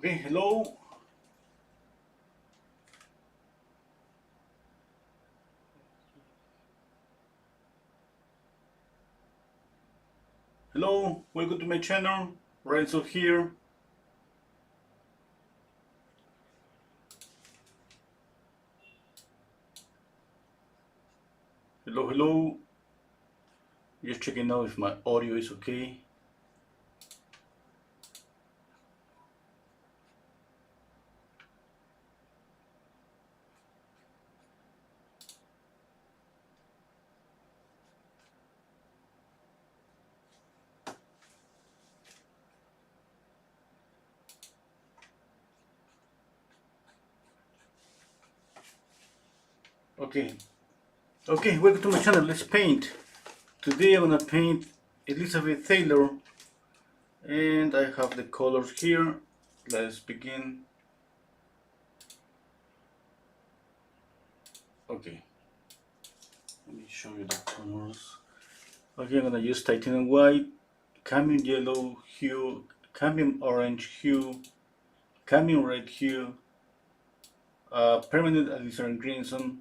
Okay, hello. Hello, welcome to my channel. Renzo here. Hello, hello. Just checking out if my audio is okay. Okay, okay, welcome to my channel. Let's paint. Today I'm gonna paint Elizabeth Taylor, and I have the colors here. Let's begin. Okay, let me show you the colors. Okay, I'm gonna use titanium white, cadmium yellow hue, cadmium orange hue, cadmium red hue, permanent alizarin crimson,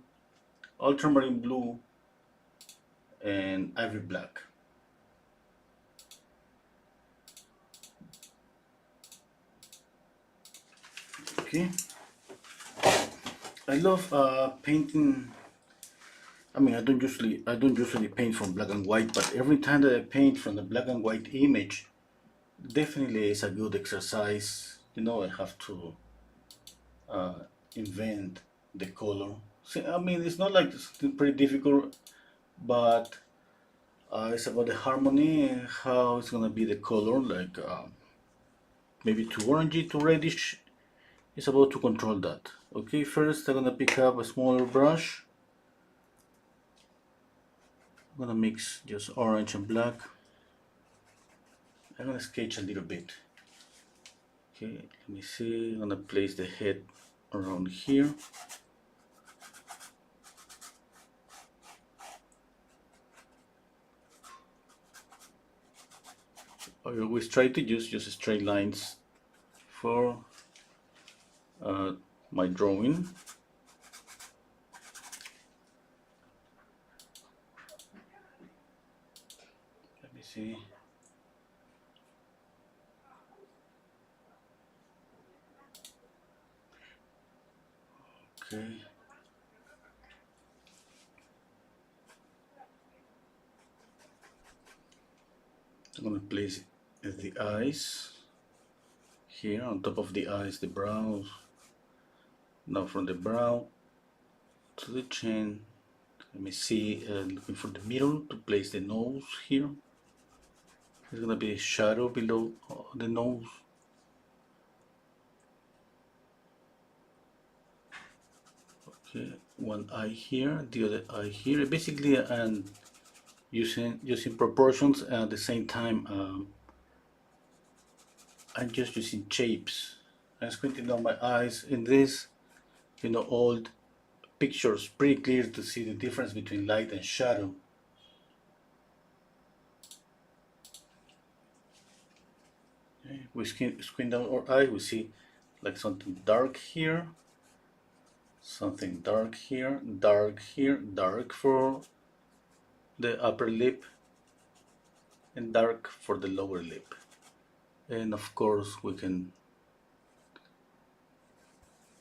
ultramarine blue, and ivory black. Okay, I love painting. I mean, I don't usually paint from black and white, but every time that I paint from the black and white image, definitely is a good exercise. You know, I have to uh, invent the color. See, I mean, it's not like it's pretty difficult, but it's about the harmony and how it's gonna be the color. Like maybe too orangey, too reddish. It's about to control that. Okay, first I'm gonna pick up a smaller brush. I'm gonna mix just orange and black. I'm gonna sketch a little bit. Okay, let me see. I'm gonna place the head around here. I always try to use just straight lines for my drawing. Let me see. Okay. I'm gonna place the eyes here on top of the eyes, the brows. Now from the brow to the chin. Let me see, looking for the middle to place the nose here. There's gonna be a shadow below the nose. Okay, one eye here, the other eye here. Basically, and using proportions and at the same time, I'm just using shapes. I'm squinting down my eyes in this, old pictures, pretty clear to see the difference between light and shadow. Okay, we squint down our eye, we see like something dark here, something dark here, dark for the upper lip, and dark for the lower lip. And of course, we can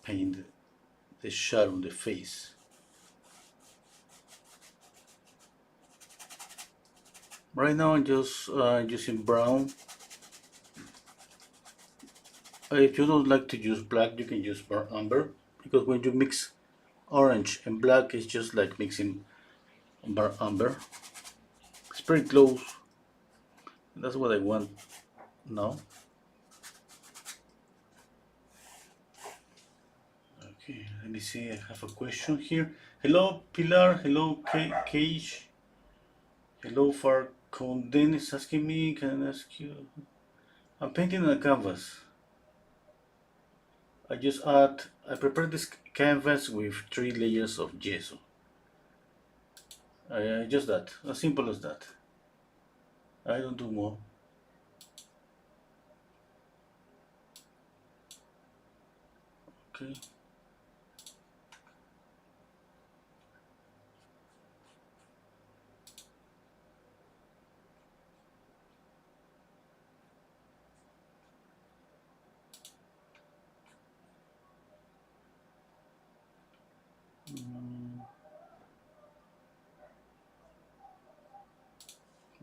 paint the shadow on the face. Right now, I'm just using brown. If you don't like to use black, you can use burnt umber, because when you mix orange and black, it's just like mixing burnt umber. It's pretty close. That's what I want now. Okay, let me see. I have a question here. Hello, Pilar. Hello, Cage. Hello, Farconden is asking me. Can I ask you? I'm painting on a canvas. I prepared this canvas with 3 layers of gesso. Just that, as simple as that. I don't do more. Okay.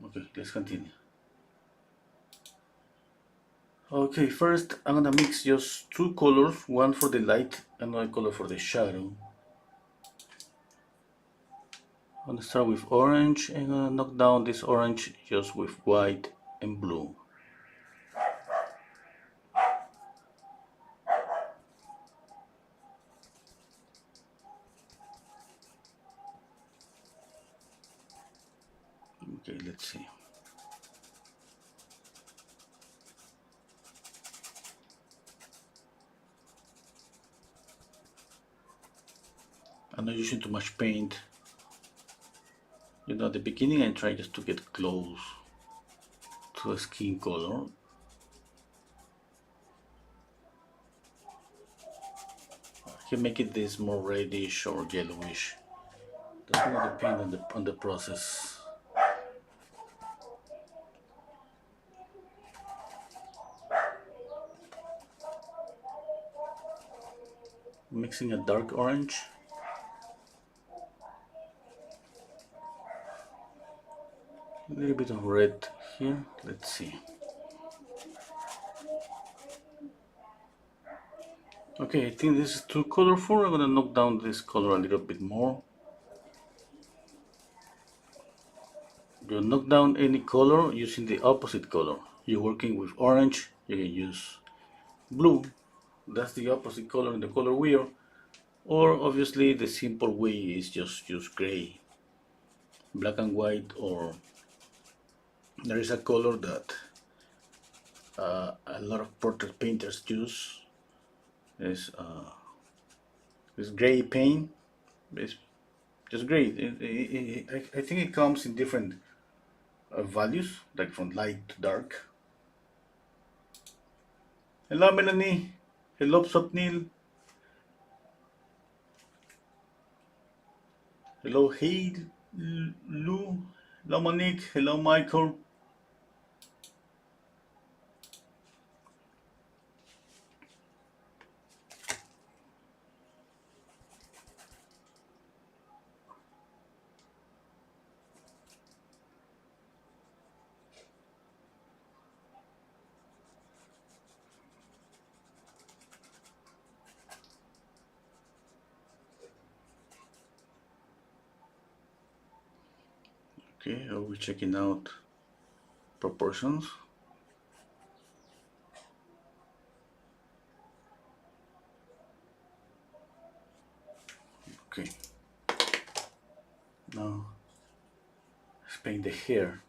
Okay, let's continue. Okay, first I'm gonna mix just two colors, one for the light, another color for the shadow. I'm gonna start with orange and I'm gonna knock down this orange just with white and blue. Okay, let's see. I'm not using too much paint. You know, at the beginning I try just to get close to a skin color. I can make it this more reddish or yellowish. That's gonna depend on the process. Mixing a dark orange. A little bit of red here. Let's see. Okay, I think this is too colorful. I'm gonna knock down this color a little bit more. You knock down any color using the opposite color. You're working with orange, you can use blue. That's the opposite color in the color wheel. Or obviously the simple way is just use gray, black and white, or there is a color that a lot of portrait painters use. Is gray paint. It's just gray. I think it comes in different values, like from light to dark. Hello, Melanie. Hello, Swapnil. Hello, hey, Lou. Hello, Monique. Hello, Michael. Okay, are we checking out proportions? Okay. Now, let's paint the hair.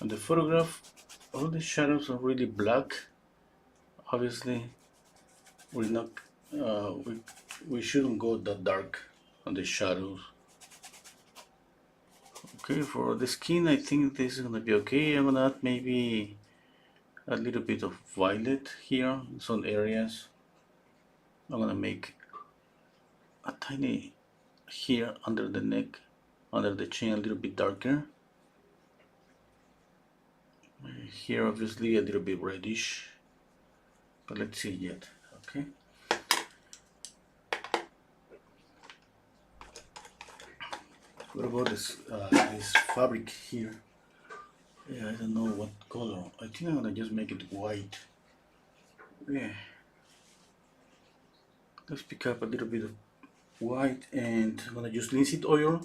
On the photograph, all the shadows are really black. Obviously, we're not, we shouldn't go that dark on the shadows. Okay, for the skin, I think this is gonna be okay. I'm gonna add maybe a little bit of violet here in some areas. I'm gonna make a tiny here under the neck, under the chin, a little bit darker. Here, obviously, a little bit reddish, but let's see yet. Okay. What about this fabric here? Yeah, I don't know what color. I think I'm gonna just make it white. Yeah. Let's pick up a little bit of white and I'm gonna use linseed oil.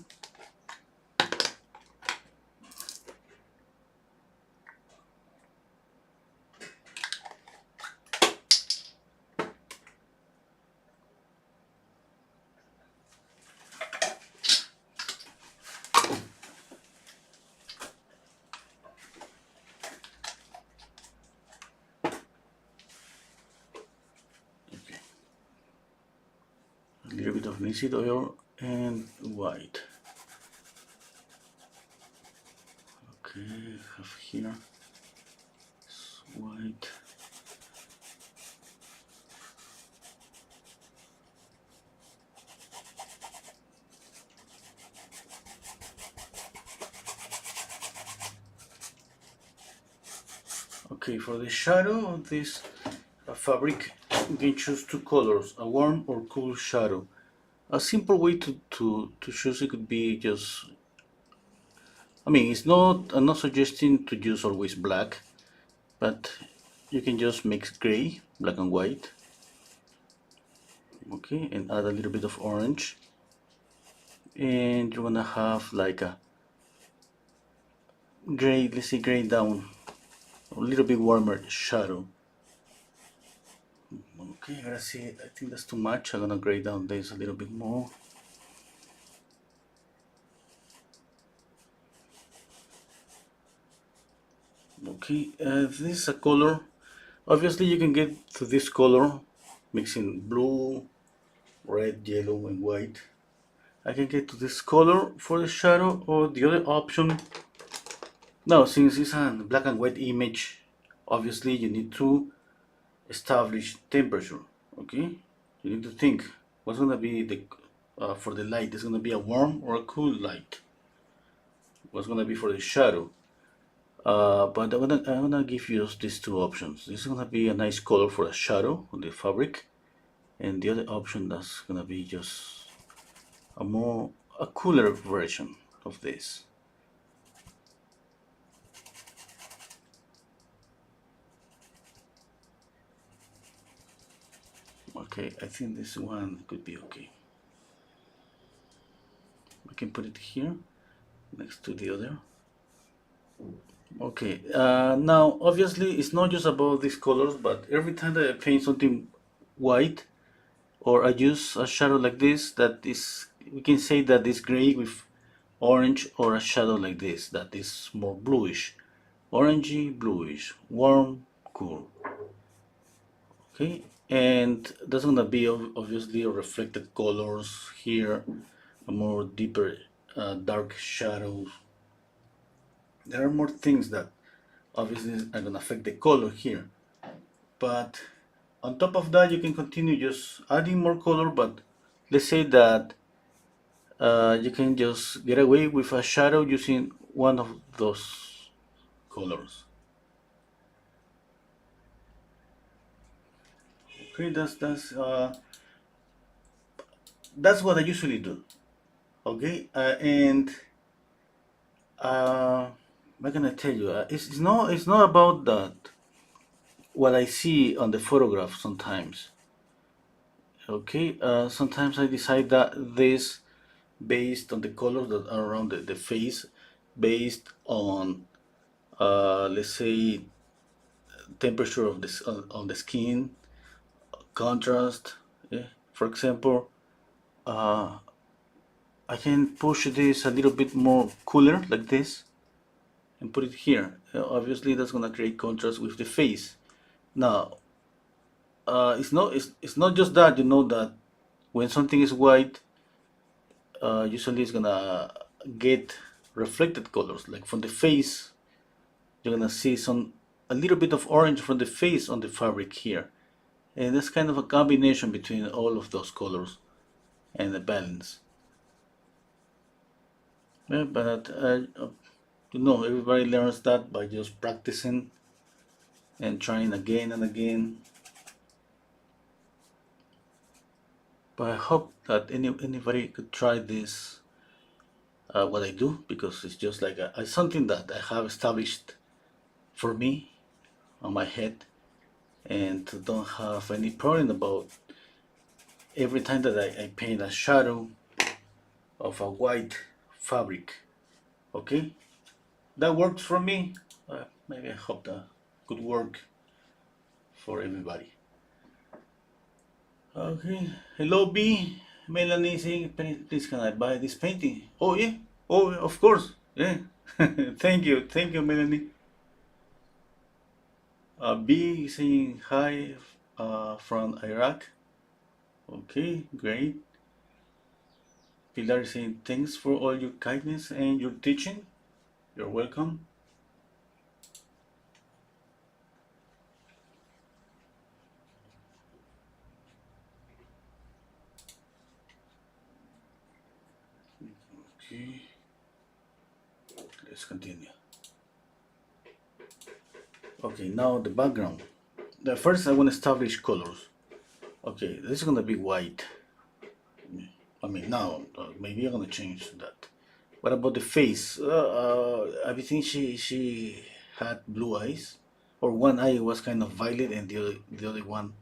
Okay. A little bit of linseed oil and white. Okay, have here white. Okay, for the shadow of this fabric, you can choose two colors, a warm or cool shadow. A simple way to choose it could be just, I mean, it's not, I'm not suggesting to use always black, but you can just mix gray, black and white, okay, and add a little bit of orange. And you're gonna have like a gray, let's say gray down, a little bit warmer shadow. Okay, I gotta see, I think that's too much. I'm gonna gray down this a little bit more. Okay, this is a color. Obviously, you can get to this color mixing blue, red, yellow, and white. I can get to this color for the shadow, or the other option. Now, since it's a black and white image, obviously you need to establish temperature. Okay, you need to think what's gonna be the for the light. Is gonna be a warm or a cool light. What's gonna be for the shadow? But I'm gonna give you these two options. This is gonna be a nice color for a shadow on the fabric, and the other option that's gonna be just a cooler version of this. Okay, I think this one could be okay. We can put it here next to the other. Okay, now obviously it's not just about these colors, but every time that I paint something white or I use a shadow like this, that is, we can say that is gray with orange, or a shadow like this that is more bluish, orangey, bluish, warm, cool. Okay, and that's gonna be obviously reflected colors here, a more deeper, dark shadows. There are more things that obviously are gonna affect the color here, but on top of that, you can continue just adding more color. But let's say that you can just get away with a shadow using one of those colors. Okay, that's what I usually do. Okay, and what can I tell you? It's not about that what I see on the photograph sometimes. Okay, sometimes I decide that this based on the colors that are around the face, based on let's say temperature of this on the skin, contrast. Yeah. For example, uh, I can push this a little bit more cooler like this and put it here. Obviously, that's gonna create contrast with the face. Now, it's not just that, that when something is white, usually it's gonna get reflected colors. Like from the face, you're gonna see a little bit of orange from the face on the fabric here, and that's kind of a combination between all of those colors and the balance. Yeah, but everybody learns that by just practicing and trying again and again. But I hope that anybody could try this, what I do, because it's just like something that I have established for me on my head. and don't have any problem about every time that I paint a shadow of a white fabric. Okay, that works for me. Maybe I hope that could work for everybody. Okay, hello B. Melanie saying, please can I buy this painting? Oh yeah, oh of course, yeah. Thank you Melanie. B saying hi from Iraq. Okay, great. Pilar saying thanks for all your kindness and your teaching. You're welcome. Okay, let's continue. Okay, now the background. The first I want to establish colors. Okay, this is gonna be white. I mean now maybe I'm gonna change that. What about the face? I think she had blue eyes, or one eye was kind of violet and the other one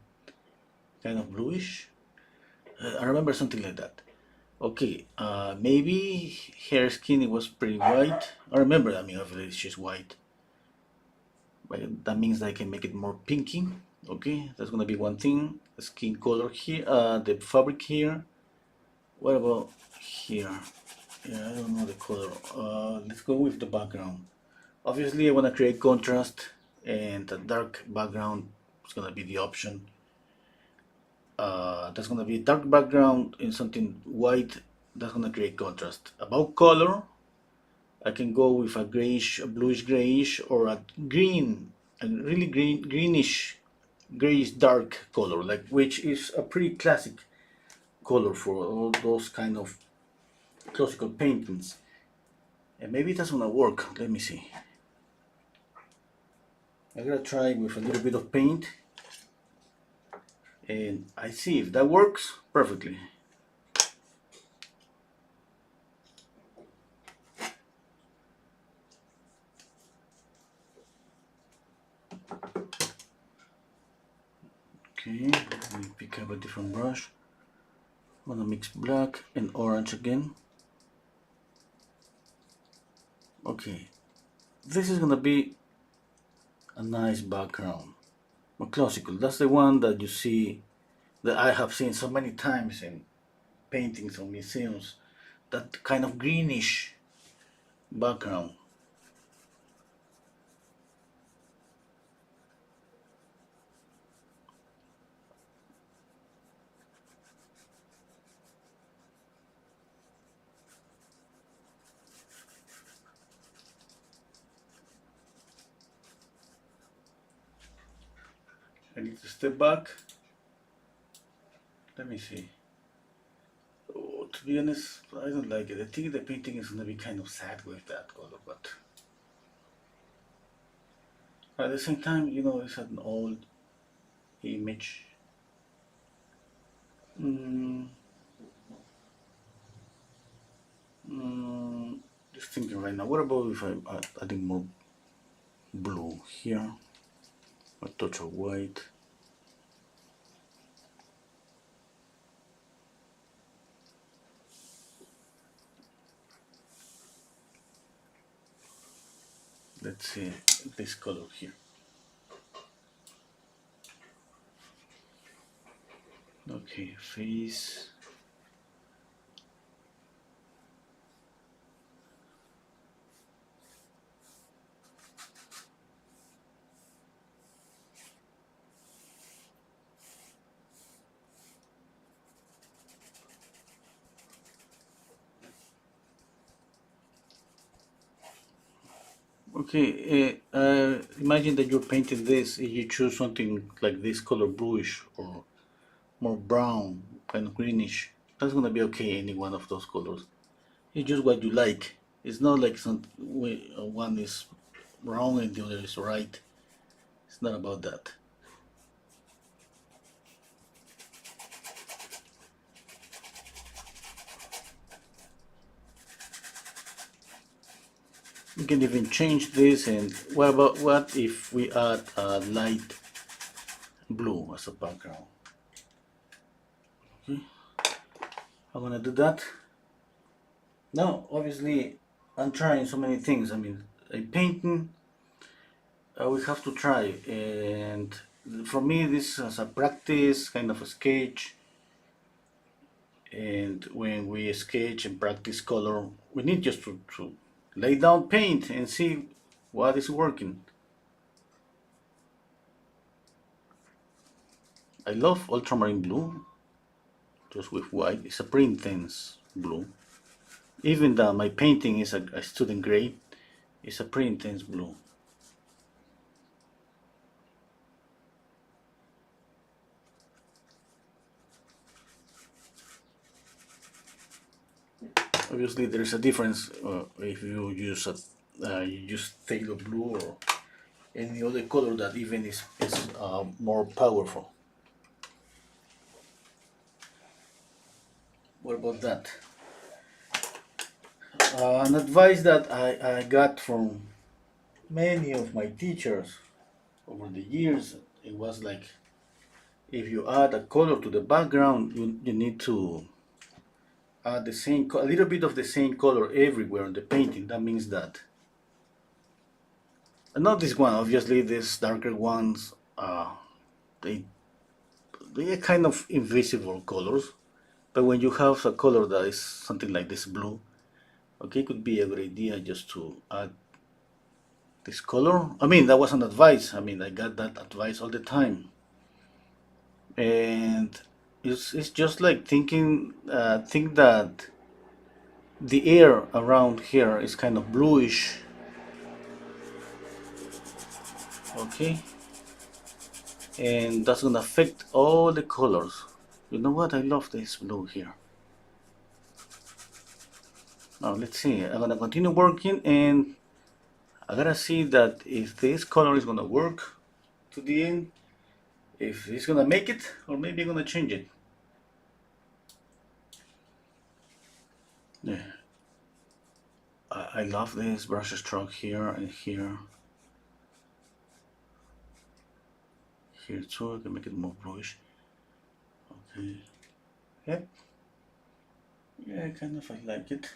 kind of bluish. I remember something like that. Okay, maybe her skin was pretty white. I remember, I mean, obviously she's white, but that means that I can make it more pinky. Okay, that's gonna be one thing. Skin color here, the fabric here. What about here? Yeah, I don't know the color. Let's go with the background. Obviously, I wanna create contrast, and a dark background is gonna be the option. That's gonna be a dark background in something white. That's gonna create contrast. About color, I can go with a grayish, a bluish grayish, or a green, a really greenish, grayish dark color, like which is a pretty classic color for all those kind of classical paintings. And maybe that's gonna work. Let me see. I'm gonna try with a little bit of paint, and I see if that works perfectly. Okay, let me pick up a different brush. I'm gonna mix black and orange again. Okay, this is gonna be a nice background. More classical. That's the one that you see, that I have seen so many times in paintings or museums. That kind of greenish background. I need to step back. Let me see. Oh, to be honest, I don't like it. I think the painting is gonna be kind of sad with that color, but at the same time, you know, it's an old image. Mm, mm, just thinking right now. What about if I'm adding more blue here? A touch of white. Let's see this color here. Okay, face. Okay, imagine that you're painting this. If you choose something like this color, bluish or more brown, kind of greenish, that's gonna be okay. Any one of those colors. It's just what you like. It's not like one is wrong and the other is right. It's not about that. We can even change this. And what if we add a light blue as a background. Okay, I'm gonna do that. Now, obviously, I'm trying so many things. I mean, a painting, we have to try, and for me, this is a practice, kind of a sketch. And when we sketch and practice color, we need just to lay down paint and see what is working. I love ultramarine blue, just with white. It's a pretty intense blue. Even though my painting is a student grade, it's a pretty intense blue. Obviously, there is a difference if you use you use phthalo blue or any other color that even is more powerful. What about that? An advice that I got from many of my teachers over the years, it was like if you add a color to the background, you need to add a little bit of the same color everywhere on the painting. That means that, not this one, obviously, these darker ones, they, they are kind of invisible colors. But when you have a color that is something like this blue, okay, it could be a good idea just to add this color. I mean, that was an advice. I mean, I got that advice all the time. And it's just like think that the air around here is kind of bluish, okay, and that's gonna affect all the colors. You know what, I love this blue here. Now let's see, I'm gonna continue working, and I gotta see that if this color is gonna work to the end, if it's gonna make it, or maybe I'm gonna change it. Yeah, I love this brush stroke here and here. Here too, I can make it more bluish. Okay. Yep. Yeah, kind of I like it.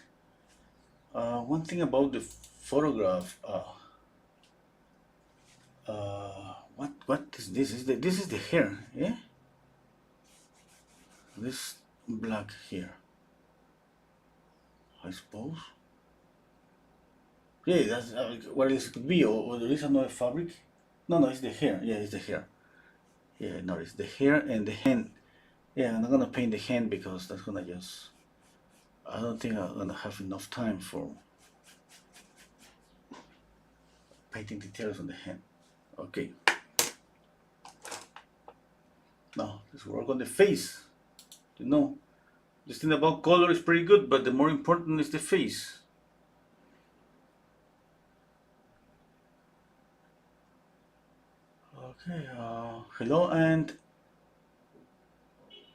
One thing about the photograph, what is this? This is the hair, yeah? This black here, I suppose. Yeah, that's what it could be, or there is another fabric. No, no, it's the hair. Yeah, it's the hair. Yeah, no, it's the hair and the hand. Yeah, I'm not gonna paint the hand because that's gonna just. I don't think I'm gonna have enough time for painting details on the hand. Okay. Now let's work on the face. You know, this thing about color is pretty good, but the more important is the face. Okay, hello and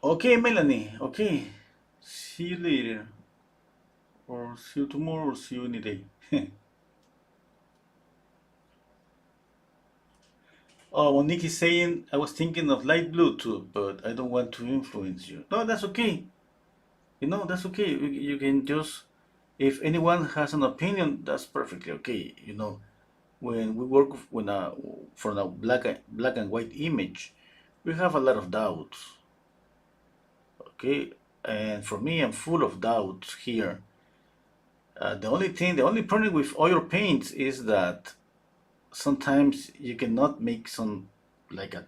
okay, Melanie. Okay, see you later, or see you tomorrow, or see you any day. Oh, Monique is saying I was thinking of light blue too, but I don't want to influence you. No, that's okay. You know, that's okay. You can just, if anyone has an opinion, that's perfectly okay. You know, when we work for a black and white image, we have a lot of doubts. Okay, and for me, I'm full of doubts here. The only problem with oil paints is that sometimes you cannot make some like a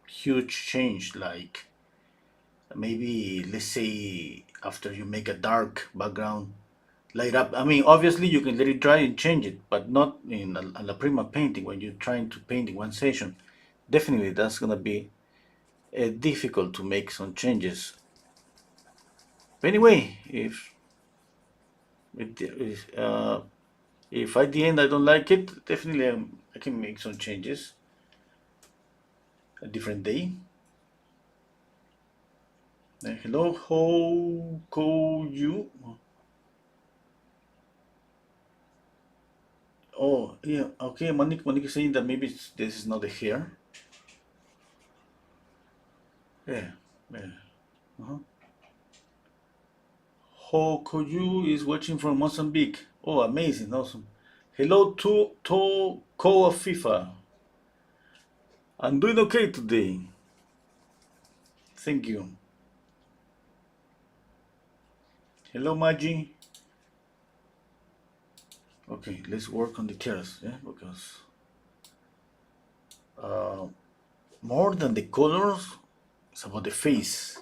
huge change, like maybe let's say after you make a dark background, light up. I mean, obviously you can let it dry and change it, but not in a Prima painting when you're trying to paint in one session. Definitely, that's gonna be difficult to make some changes. But anyway, if at the end I don't like it, definitely I can make some changes a different day. Hello, how go you? Oh, yeah, okay. Monique is saying that maybe this is not the hair. Yeah, yeah. Uh-huh. Hokoyu is watching from Mozambique. Oh, amazing, awesome. Hello to Koa FIFA. I'm doing okay today. Thank you. Hello, Maggie. Okay, let's work on the terrace, yeah, because uh, more than the colors, it's about the face.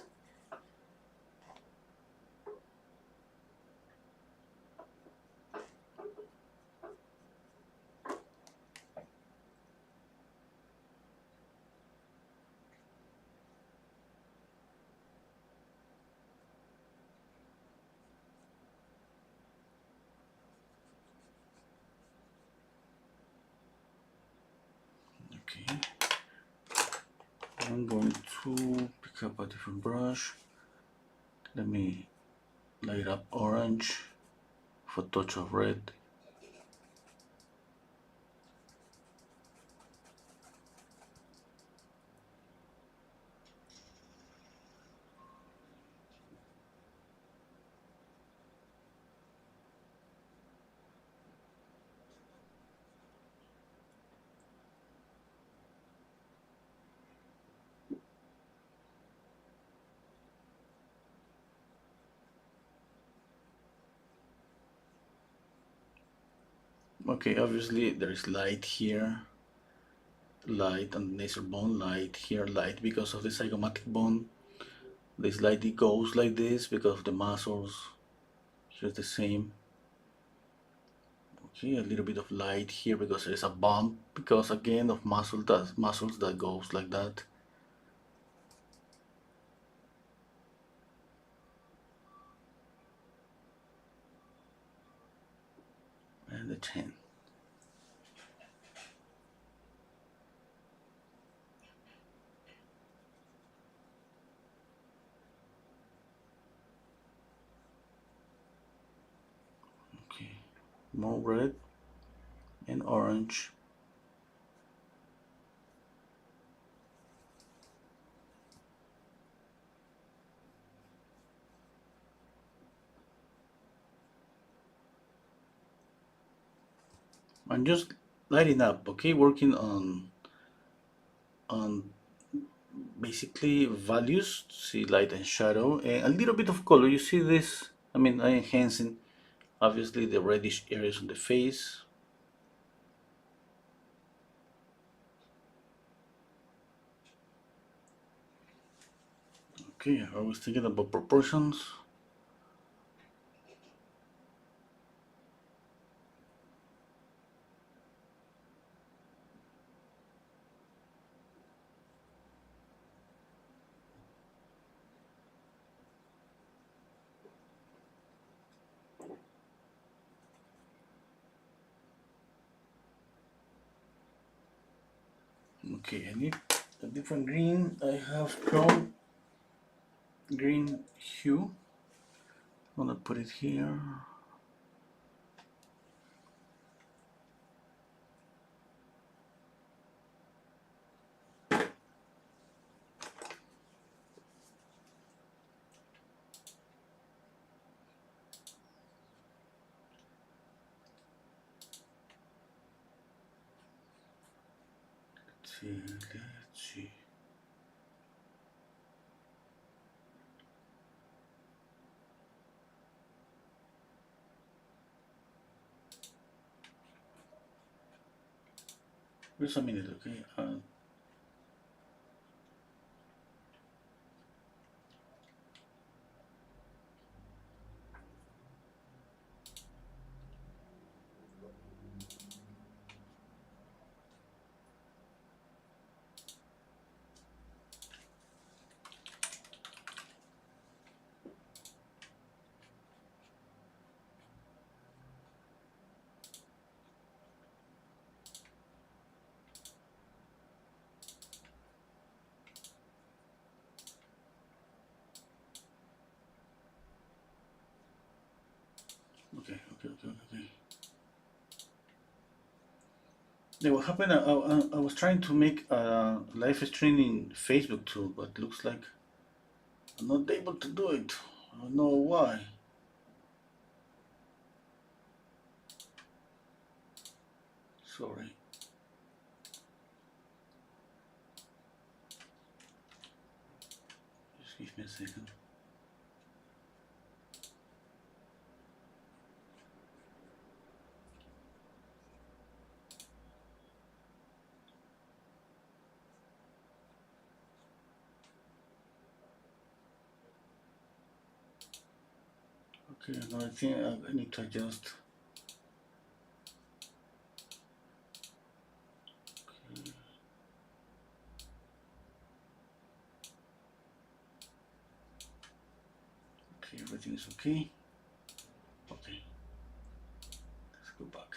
Okay, I'm going to pick up a different brush. Let me light up orange for a touch of red. Okay, obviously there is light here, light on the nasal bone, light here, light because of the zygomatic bone. This light it goes like this because of the muscles. Here's the same. Okay, a little bit of light here because there's a bump because again of muscles that goes like that. And the chin. Okay, more red and orange. I'm just lighting up, okay, working on basically values, see light and shadow, and a little bit of color. You see this? I mean, I enhancing obviously the reddish areas on the face. Okay, I was thinking about proportions. Okay, I need a different green. I have chrome green hue. I'm gonna put it here. Let's see. Just a minute, okay? Okay. Yeah, what happened? I was trying to make a live stream in Facebook too, but looks like I'm not able to do it. I don't know why. Sorry. Just give me a second. Okay, now I think I need to adjust. Okay, everything is okay. Okay, let's go back.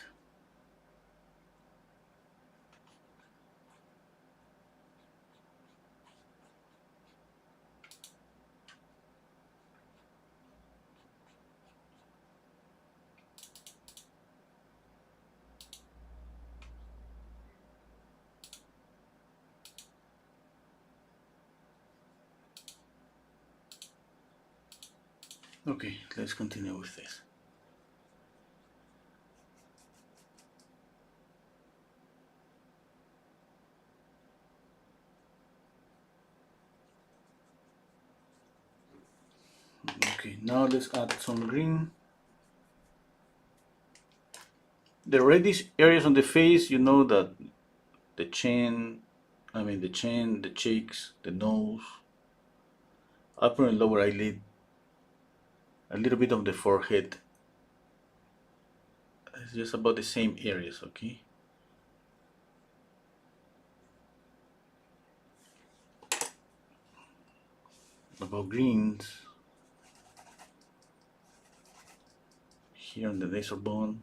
Okay, let's continue with this. Okay, now let's add some green. The reddish areas on the face, you know that the chin, the cheeks, the nose, upper and lower eyelid, a little bit of the forehead. It's just about the same areas, okay? About greens, here on the nasal bone,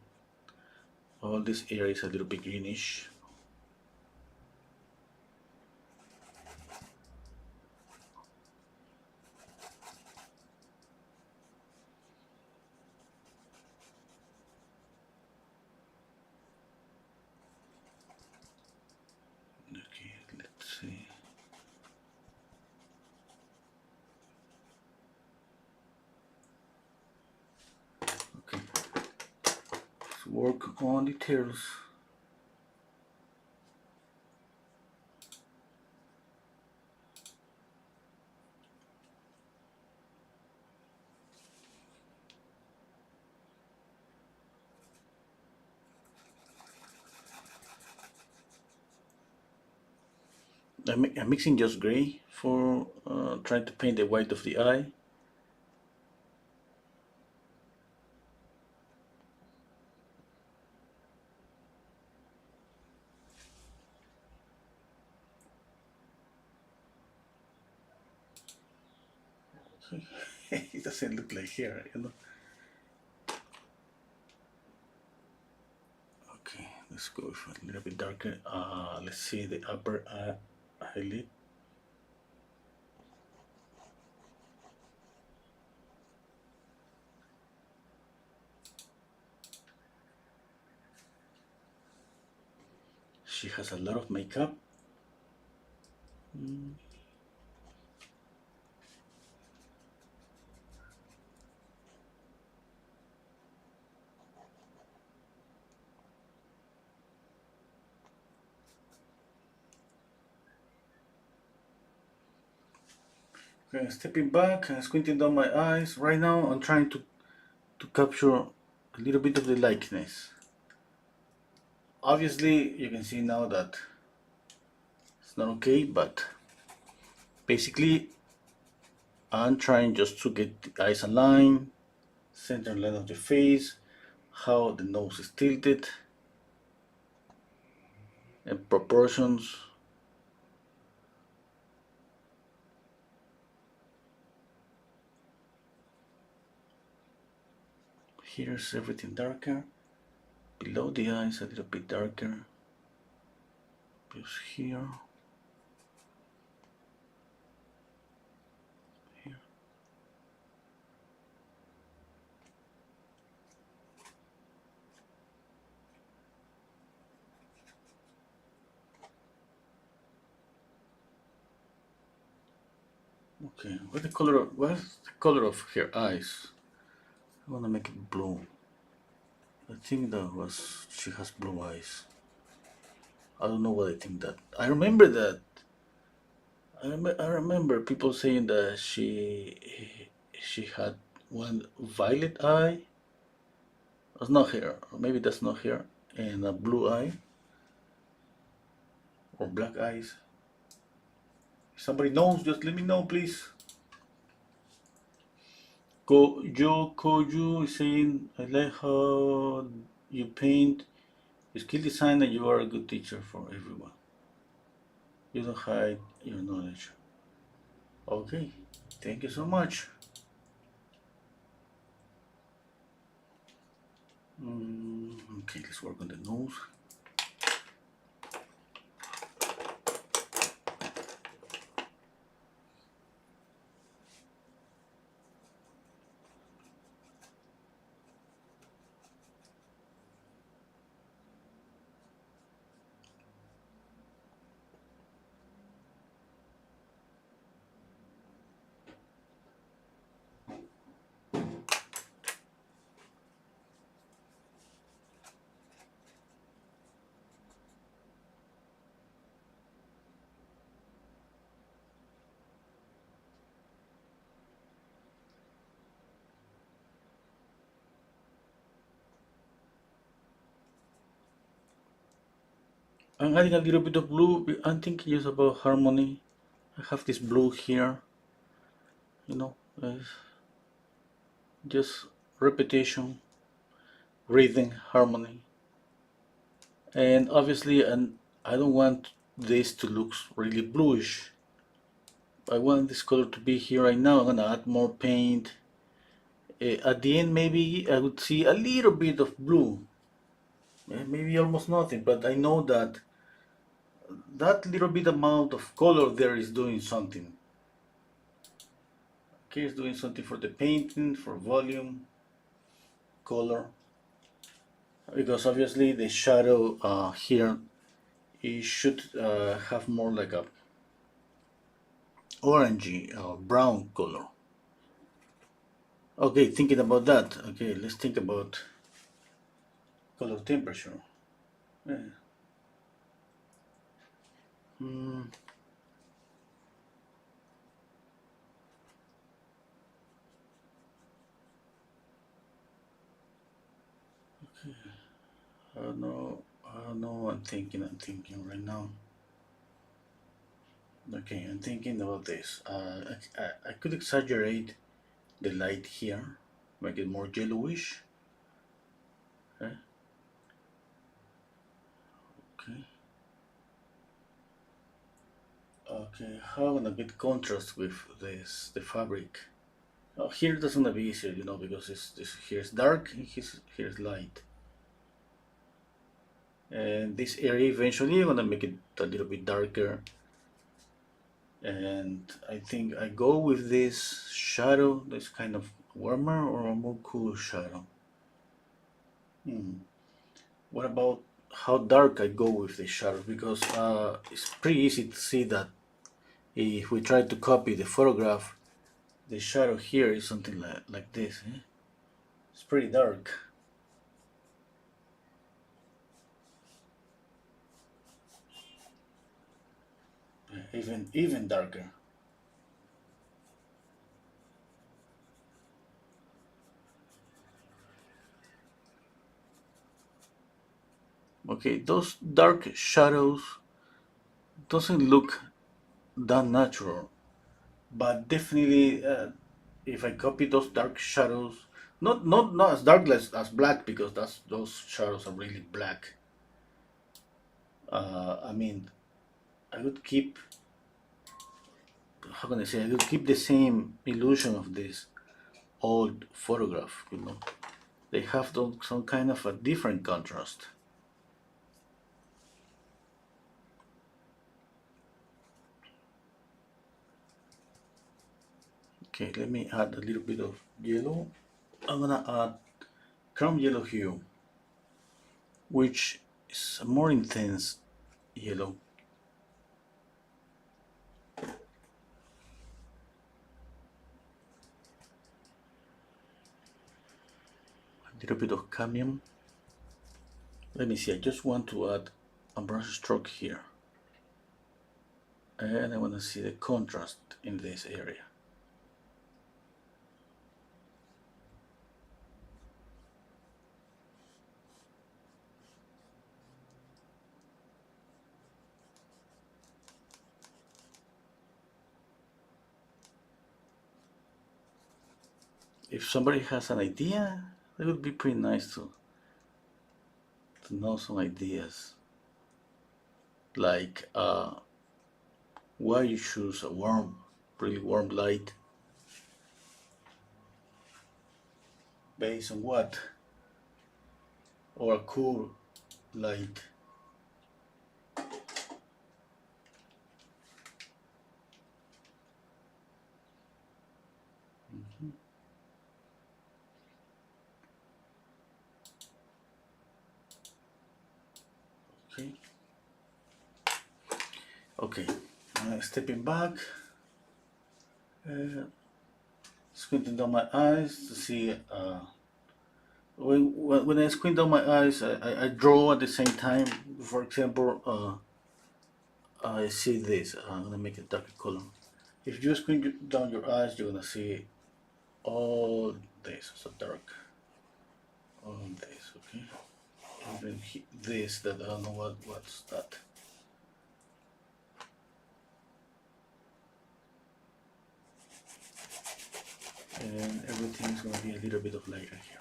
all this area is a little bit greenish. Okay, let's see. Okay, let's work on details. I'm mixing just gray for trying to paint the white of the eye. It doesn't look like hair, you know. Okay, let's go for a little bit darker. Let's see the upper eyelid. She has a lot of makeup. Okay, stepping back and squinting down my eyes. Right now, I'm trying to capture a little bit of the likeness. Obviously, you can see now that it's not okay, but basically, I'm trying just to get the eyes aligned, center line of the face, how the nose is tilted, and proportions. Here's everything darker. Below the eyes, a little bit darker. Just here. Here. Okay, what's the color of her eyes? I wanna make it blue. I think that was she has blue eyes. I don't know what I think that. I remember that. I remember people saying that she had one violet eye. That's not her. Or maybe that's not her. And a blue eye or black eyes. If somebody knows, just let me know, please. Koju is saying, I like how you paint. You skill design and you are a good teacher for everyone. You don't hide your knowledge. Okay, thank you so much. Okay, let's work on the nose. I'm adding a little bit of blue. I'm thinking just about harmony. I have this blue here, you know, just repetition, rhythm, harmony. And obviously, and I don't want this to look really bluish. I want this color to be here right now. I'm gonna add more paint. At the end, maybe I would see a little bit of blue. Maybe almost nothing, but I know that that little bit amount of color there is doing something. Okay, it's doing something for the painting, for volume, color. Because obviously the shadow here, it should have more like a orangey brown color. Okay, thinking about that. Okay, let's think about color temperature. Yeah. Hmm. Okay. I don't know. I don't know. I'm thinking right now. Okay, I'm thinking about this. I could exaggerate the light here, make it more yellowish. Okay. Okay. Okay. How am I gonna get contrast with this the fabric? Oh, here that's gonna be easier, you know, because here's dark and here's light. And this area eventually I'm gonna make it a little bit darker. And I think I go with this shadow, this kind of warmer or a more cool shadow. Hmm. What about how dark I go with this shadow? Because it's pretty easy to see that if we try to copy the photograph, the shadow here is something like this. Eh? It's pretty dark. Even darker. Okay, those dark shadows doesn't look that natural, but definitely if I copy those dark shadows, not as dark as black because those shadows are really black. I mean, I would keep how can I say? I would keep the same illusion of this old photograph. You know, they have some kind of a different contrast. Okay, let me add a little bit of yellow. I'm gonna add chrome yellow hue, which is a more intense yellow. little bit of cadmium. Let me see, I just want to add a brush stroke here. And I want to see the contrast in this area. If somebody has an idea, it would be pretty nice to know some ideas. Like why you choose a warm, really warm light based on what? Or a cool light. Okay. Okay. Stepping back, squinting down my eyes to see. When I squint down my eyes, I draw at the same time. For example, I see this. I'm gonna make it darker color. If you squint down your eyes, you're gonna see all this, so dark. All this, okay. Even this, that I don't know what's that. And everything's gonna be a little bit of lighter here.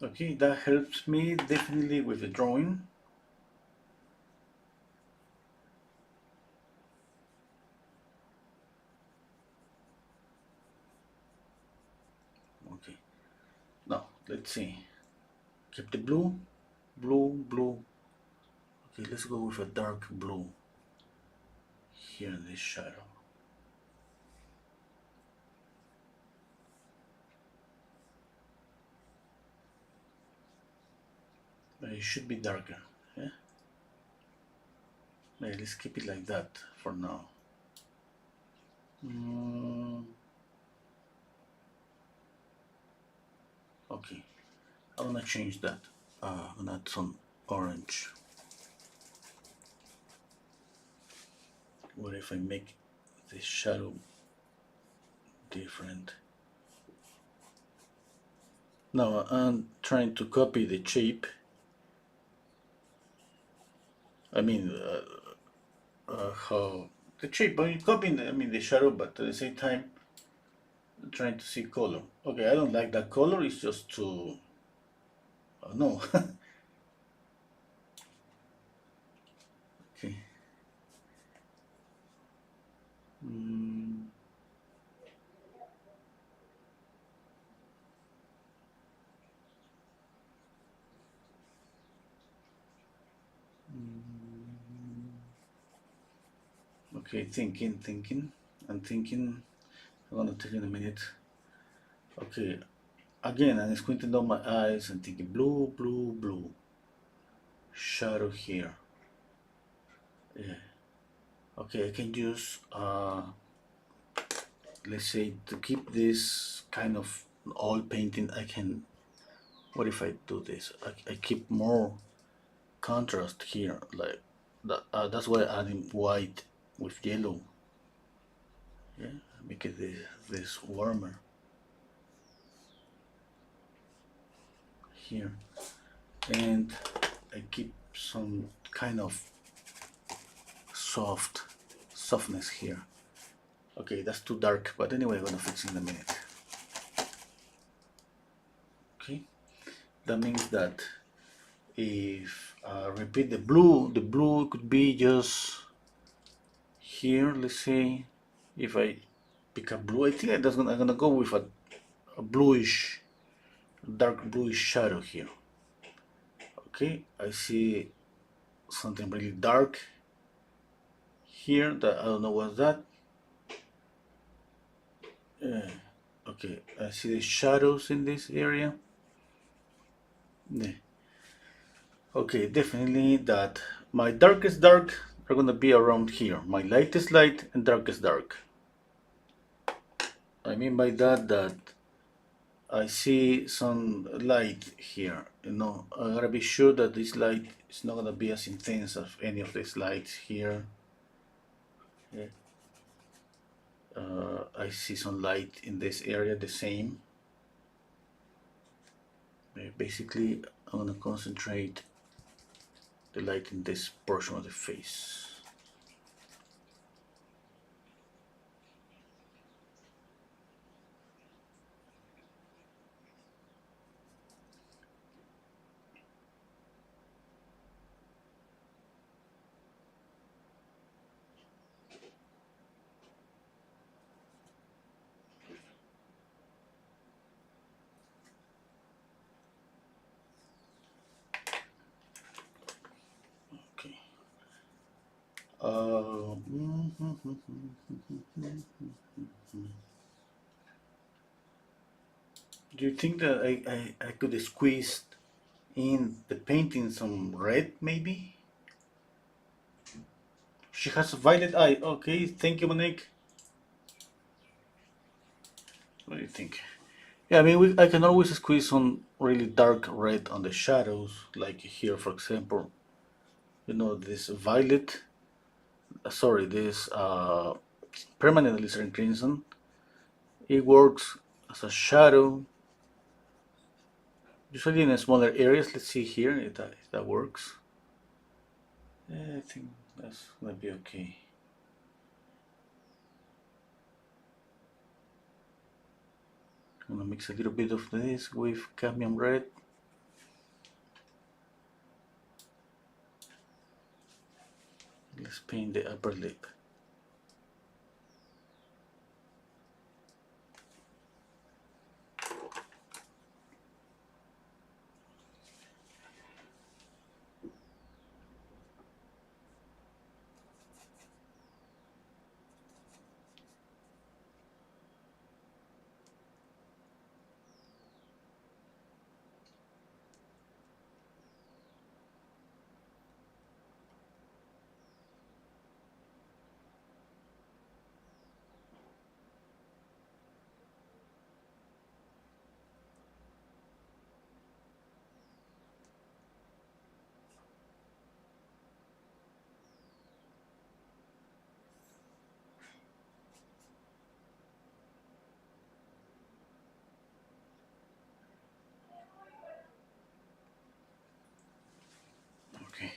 Okay, that helps me definitely with the drawing. Okay, now let's see. Keep the blue, blue. Okay, let's go with a dark blue here in this shadow. But it should be darker, yeah? Yeah, let's keep it like that for now. Okay, I'm gonna change that. I'm gonna add some orange. What if I make this shadow different? Now I'm trying to copy the shape. I mean, how the shape, but copying, I mean, the shadow, but at the same time, trying to see color. Okay, I don't like that color. It's just too. No. Okay. Okay, thinking. I'm thinking. I'm gonna take in a minute. Okay, again, I'm squinting down my eyes and thinking blue. Shadow here. Yeah. Okay, I can use, let's say, to keep this kind of oil painting, I can, what if I do this? I keep more contrast here, like that. That's why I'm adding white with yellow. Yeah, make it this warmer here, and I keep some kind of softness here. Okay, that's too dark, but anyway, I'm gonna fix it in a minute. Okay, that means that if repeat the blue could be just here. Let's say if I pick up blue, I think I'm gonna go with a bluish, dark bluish shadow here. Okay, I see something really dark here that I don't know what's that. Okay, I see the shadows in this area. Yeah. Okay, definitely that my darkest dark are gonna be around here. My lightest light and darkest dark. I mean by that I see some light here. I gotta be sure that this light is not gonna be as intense as any of these lights here. Yeah. I see some light in this area, the same. Basically, I'm gonna concentrate the light in this portion of the face. Okay. Uh, do you think that I could squeeze in the painting some red, maybe? She has a violet eye. Okay, thank you, Monique. What do you think? Yeah, I mean, I can always squeeze some really dark red on the shadows, like here, for example. This violet, sorry, this permanent glycerin crimson. It works as a shadow, usually in smaller areas. Let's see here if that works. Yeah, I think that's gonna be okay. I'm gonna mix a little bit of this with cadmium red. Let's paint the upper lip. Okay,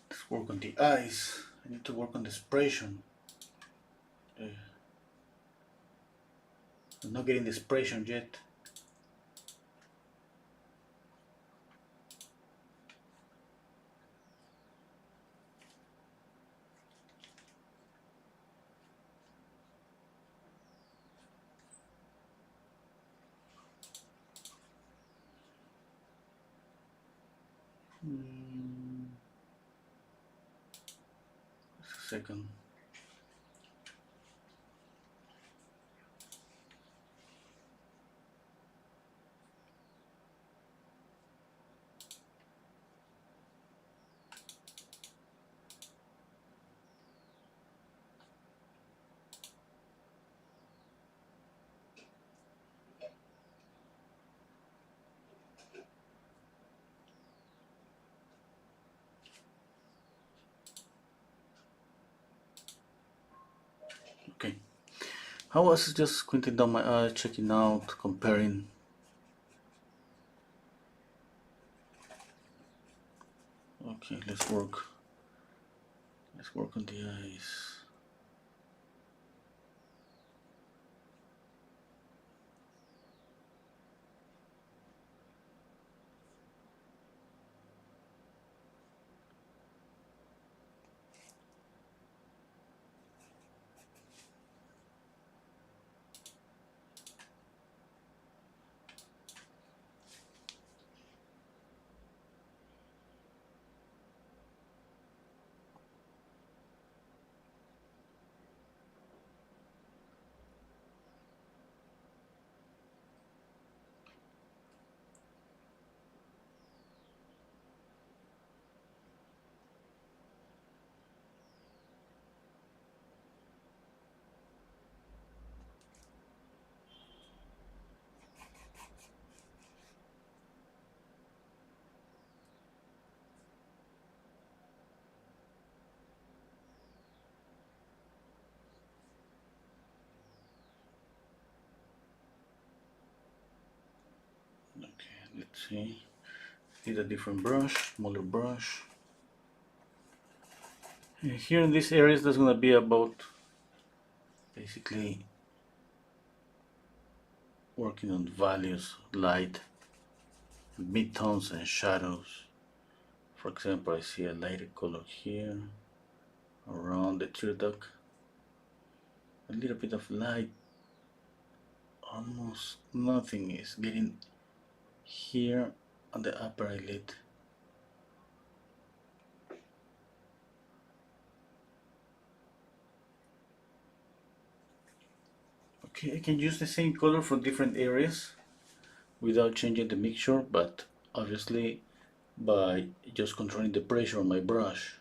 let's work on the eyes. I need to work on the expression. I'm not getting the expression yet. Just a second. Okay. I was just squinting down my eye, checking out, comparing. Okay, let's work. Let's work on the eyes. Let's see, need a different brush, smaller brush. And here in these areas, that's gonna be about basically working on values, light, midtones and shadows. For example, I see a lighter color here around the tear duct, a little bit of light, almost nothing is getting here on the upper eyelid. Okay, I can use the same color for different areas without changing the mixture, but obviously by just controlling the pressure on my brush.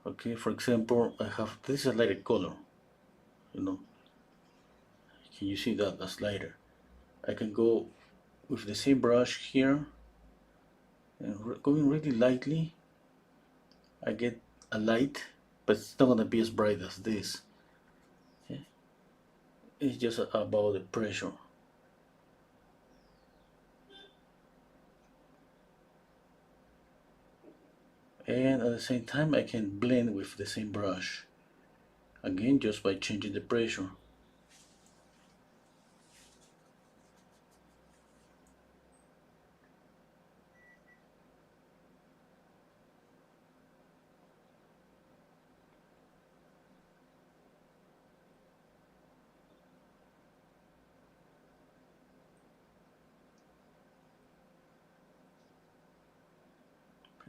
Okay, for example, I have this is a lighter color, you know. Can you see that? That's lighter. I can go with the same brush here and going really lightly. I get a light, but it's not gonna be as bright as this. Okay? It's just about the pressure. And at the same time, I can blend with the same brush. Again, just by changing the pressure.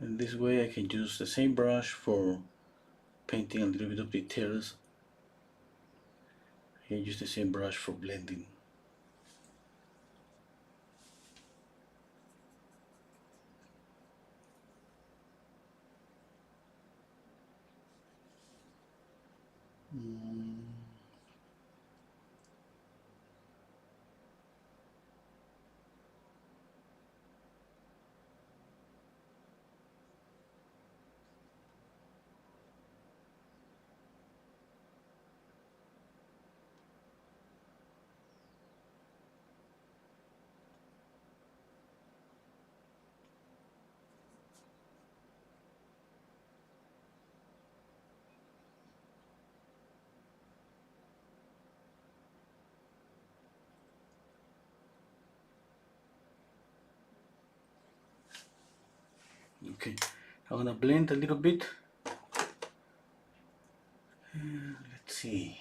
And this way I can use the same brush for painting a little bit of details. I can use the same brush for blending. Okay, I'm gonna blend a little bit. Let's see.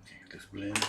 Okay, let's blend.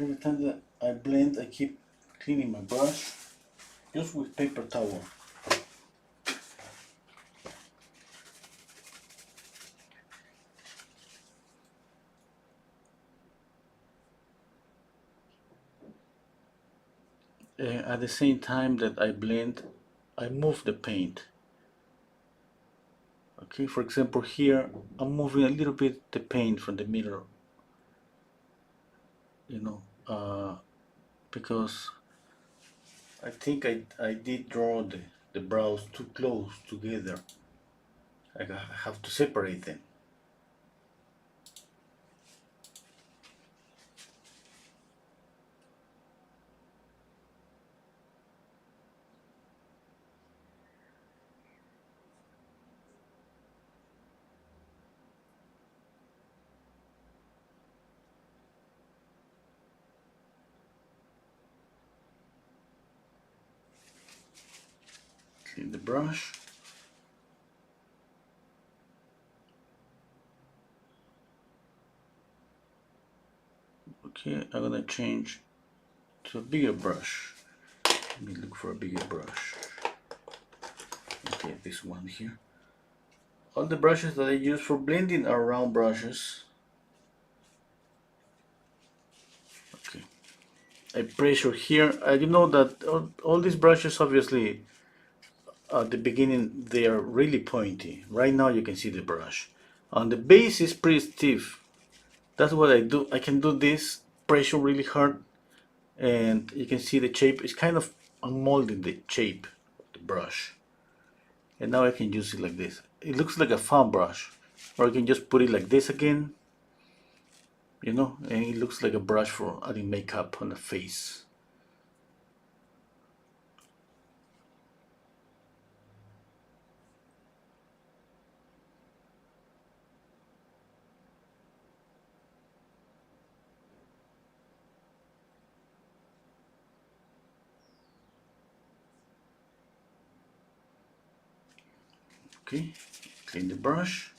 Every time that I blend, I keep cleaning my brush just with paper towel. At the same time that I blend, I move the paint. Okay, for example here, I'm moving a little bit the paint from the middle you know, because I think I did draw the brows too close together. Have to separate them. Clean the brush. Okay, I'm gonna change to a bigger brush. Let me look for a bigger brush. Okay, this one here. All the brushes that I use for blending are round brushes. Okay, I pressure here. You know that all these brushes, obviously, at the beginning they are really pointy. Right now you can see the brush. On the base is pretty stiff. That's what I do. I can do this, pressure really hard, and you can see the shape. It's kind of molding the shape of the brush. And now I can use it like this. It looks like a foam brush. Or I can just put it like this again, and it looks like a brush for adding makeup on the face. Okay, clean the brush.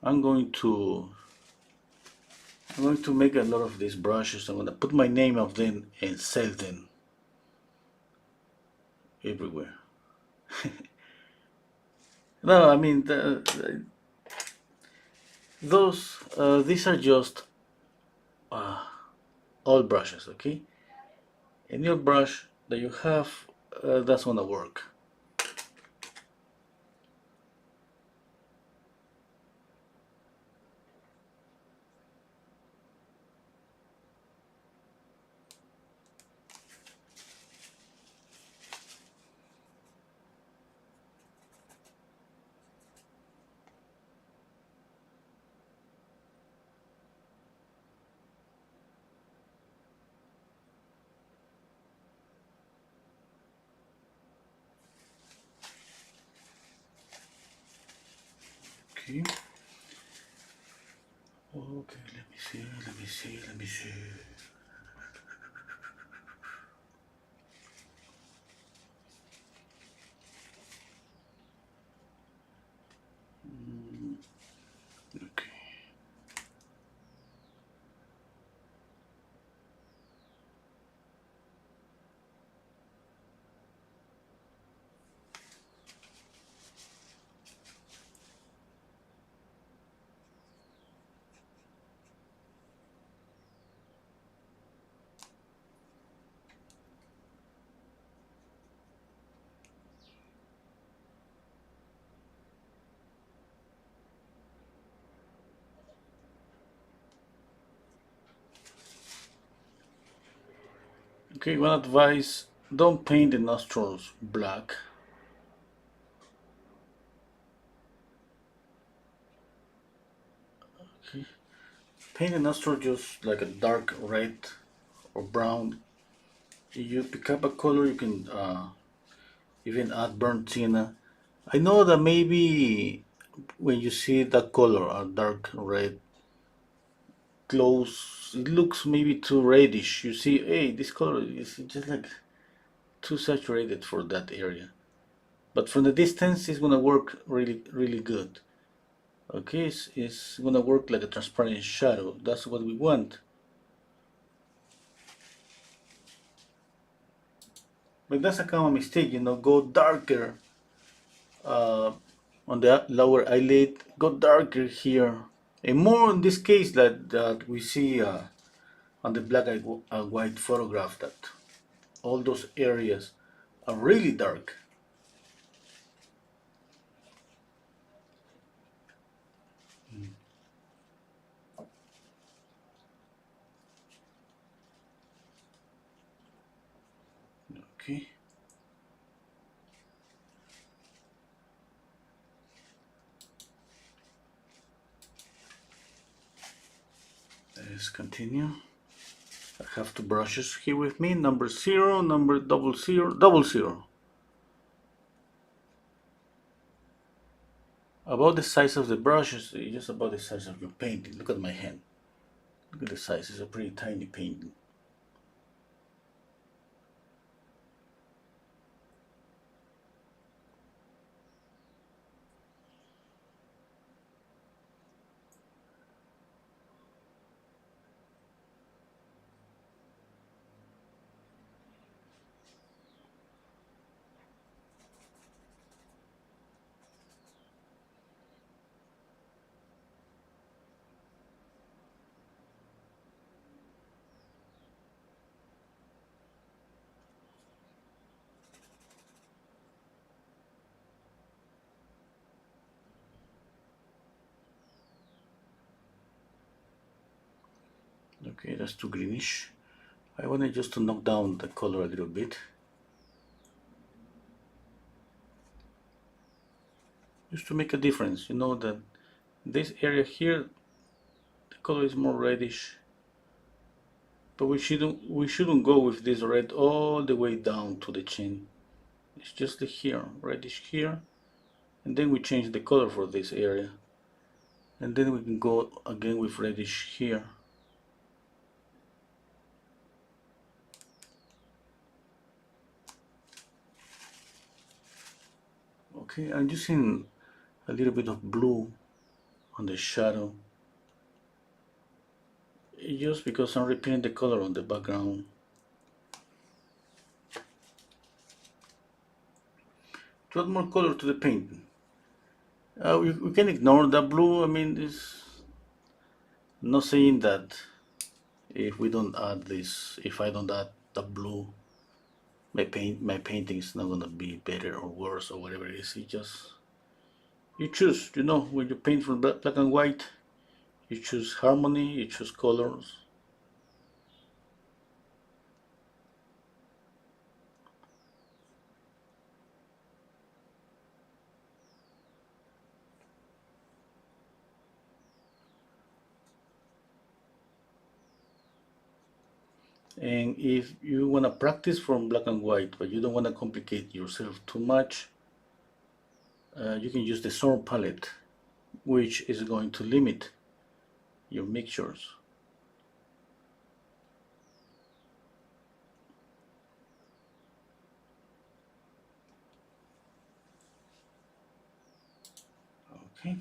I'm going to make a lot of these brushes. I'm going to put my name of them and sell them everywhere. No, I mean these are just old brushes. Okay, any old brush that you have, that's gonna work. Okay. Okay, let me see, let me see, let me see. Okay. Okay, one advice, don't paint the nostrils black. Okay. Paint the nostril just like a dark red or brown. If you pick up a color, you can even add burnt sienna. I know that maybe when you see that color, a dark red, close, it looks maybe too reddish. You see, hey, this color is just like too saturated for that area. But from the distance, it's gonna work really, really good. Okay, it's gonna work like a transparent shadow. That's what we want. But that's a common mistake, go darker on the lower eyelid, go darker here. And more in this case that we see on the black and white photograph, that all those areas are really dark. Okay. Let's continue. I have two brushes here with me, number 0, number 00. About the size of the brushes, just about the size of your painting. Look at my hand. Look at the size, it's a pretty tiny painting. Okay, that's too greenish. I wanted just to knock down the color a little bit. Just to make a difference, you know that this area here, the color is more reddish. But we shouldn't go with this red all the way down to the chin. It's just the here, reddish here. And then we change the color for this area. And then we can go again with reddish here. Okay, I'm using a little bit of blue on the shadow. Just because I'm repeating the color on the background. To add more color to the painting. We can ignore the blue. I mean, it's not saying that if we don't add this, if I don't add the blue, my painting is not gonna be better or worse or whatever it is. It just you choose. You know, when you paint from black and white, you choose harmony, you choose colors. And if you want to practice from black and white, but you don't want to complicate yourself too much, you can use the sword palette, which is going to limit your mixtures. Okay.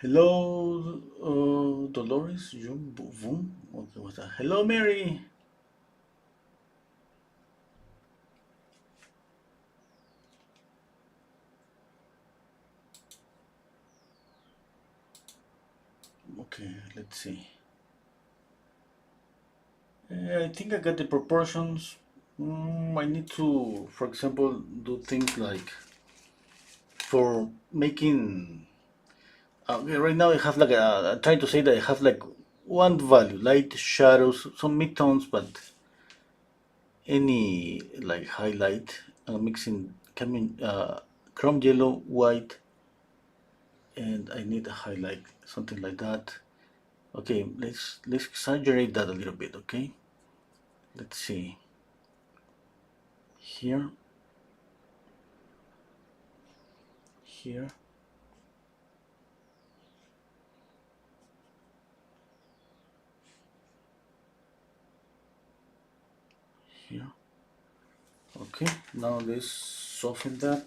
Hello, Dolores. Okay, what's that? Hello, Mary. Okay, let's see. I think I got the proportions. I need to, for example, do things like for making. Okay, right now I have like I'm trying to say that I have like one value, light, shadows, some midtones, but any like highlight. I'm mixing coming chrome yellow, white, and I need a highlight, something like that. Okay, let's exaggerate that a little bit. Okay, let's see here, here, here. Okay, now let's soften that.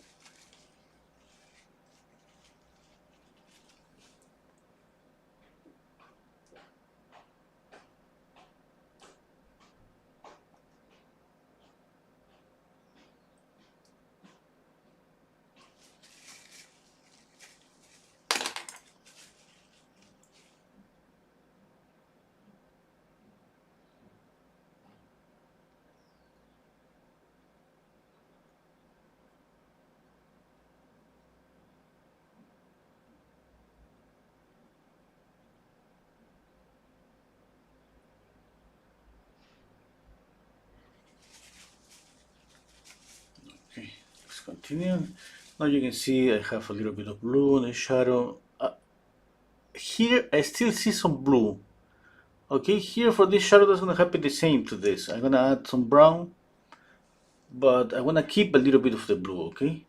continue. Now you can see I have a little bit of blue on the shadow. Here I still see some blue. Okay, here for this shadow that's gonna happen the same to this. I'm gonna add some brown, but I wanna keep a little bit of the blue, okay?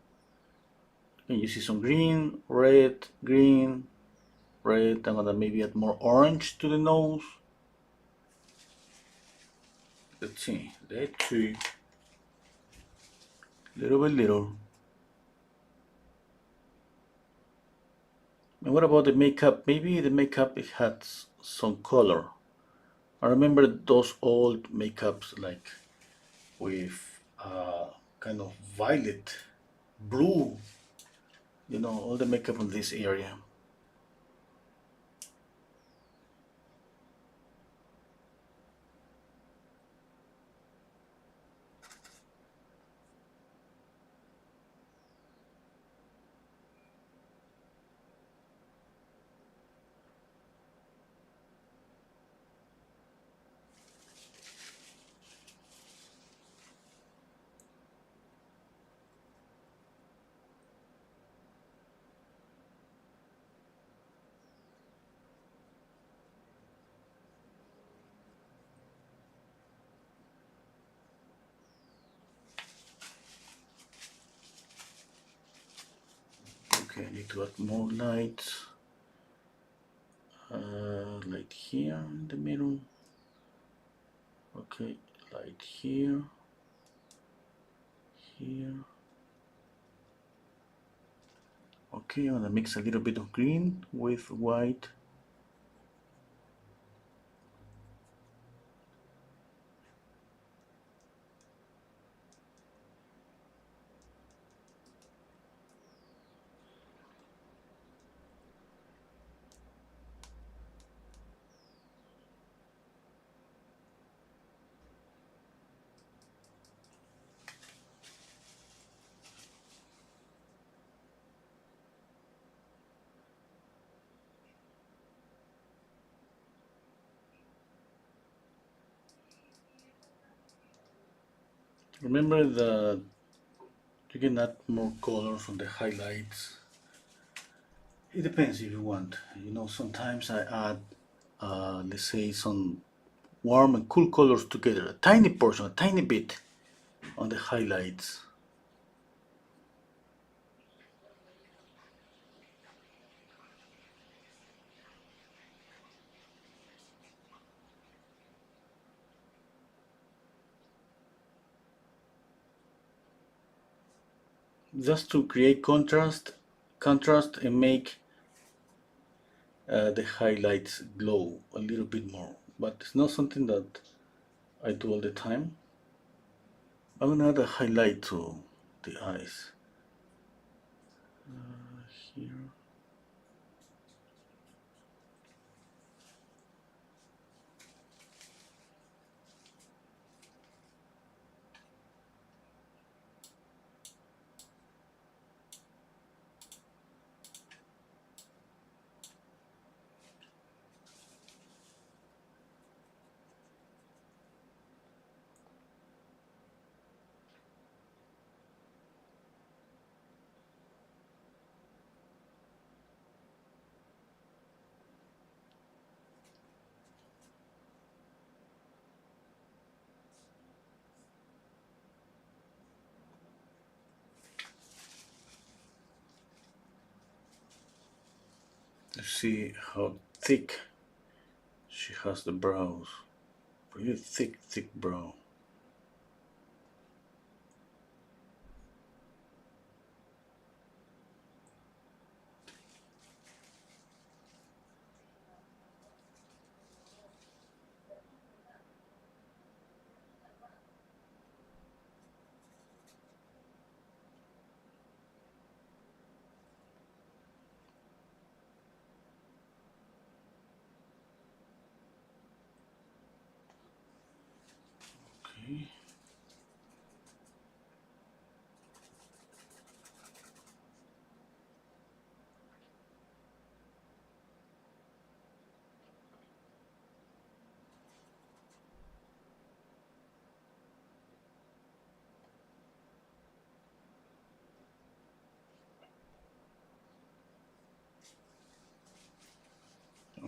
And you see some green, red, green, red. I'm gonna maybe add more orange to the nose. Let's see, let's see. Little by little. And what about the makeup? Maybe the makeup it has some color. I remember those old makeups like with kind of violet, blue, all the makeup in this area. Okay, I need to add more lights. Light here in the middle. Okay, light here, here. Okay, I'm gonna mix a little bit of green with white. Remember that you can add more colors on the highlights. It depends if you want. Sometimes I add, let's say, some warm and cool colors together, a tiny portion, a tiny bit on the highlights. Just to create contrast and make the highlights glow a little bit more. But it's not something that I do all the time. I'm gonna add a highlight to the eyes. Here. Let's see how thick she has the brows. Really thick, thick brow.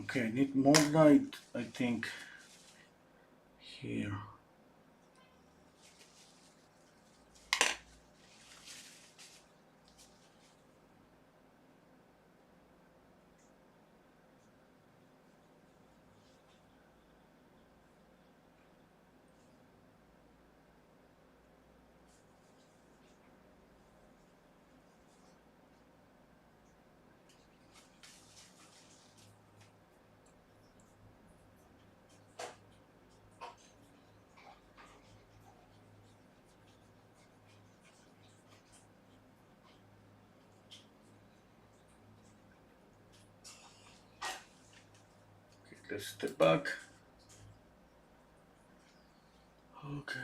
Okay, I need more light, I think, here. Okay, let's step back. Okay.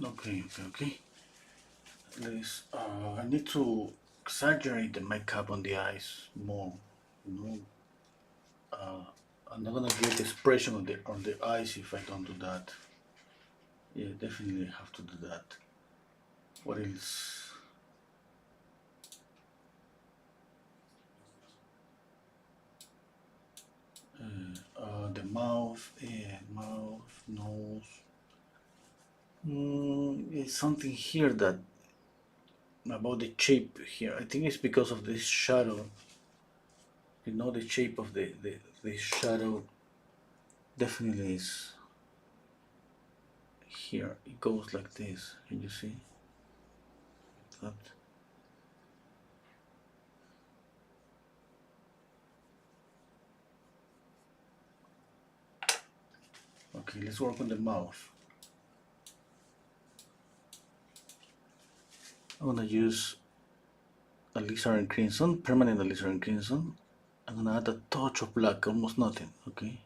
Okay, okay, okay. Let's, I need to exaggerate the makeup on the eyes more. You know, I'm not gonna get the expression on the eyes if I don't do that. Yeah, definitely have to do that. What else? The mouth, yeah, mouth, nose. It's something here that about the shape here. I think it's because of this shadow. You know, the shape of the shadow definitely is here. It goes like this. Can you see that? Okay, let's work on the mouth. I'm gonna use alizarin and crimson, permanent alizarin and crimson. I'm gonna add a touch of black, almost nothing. Okay.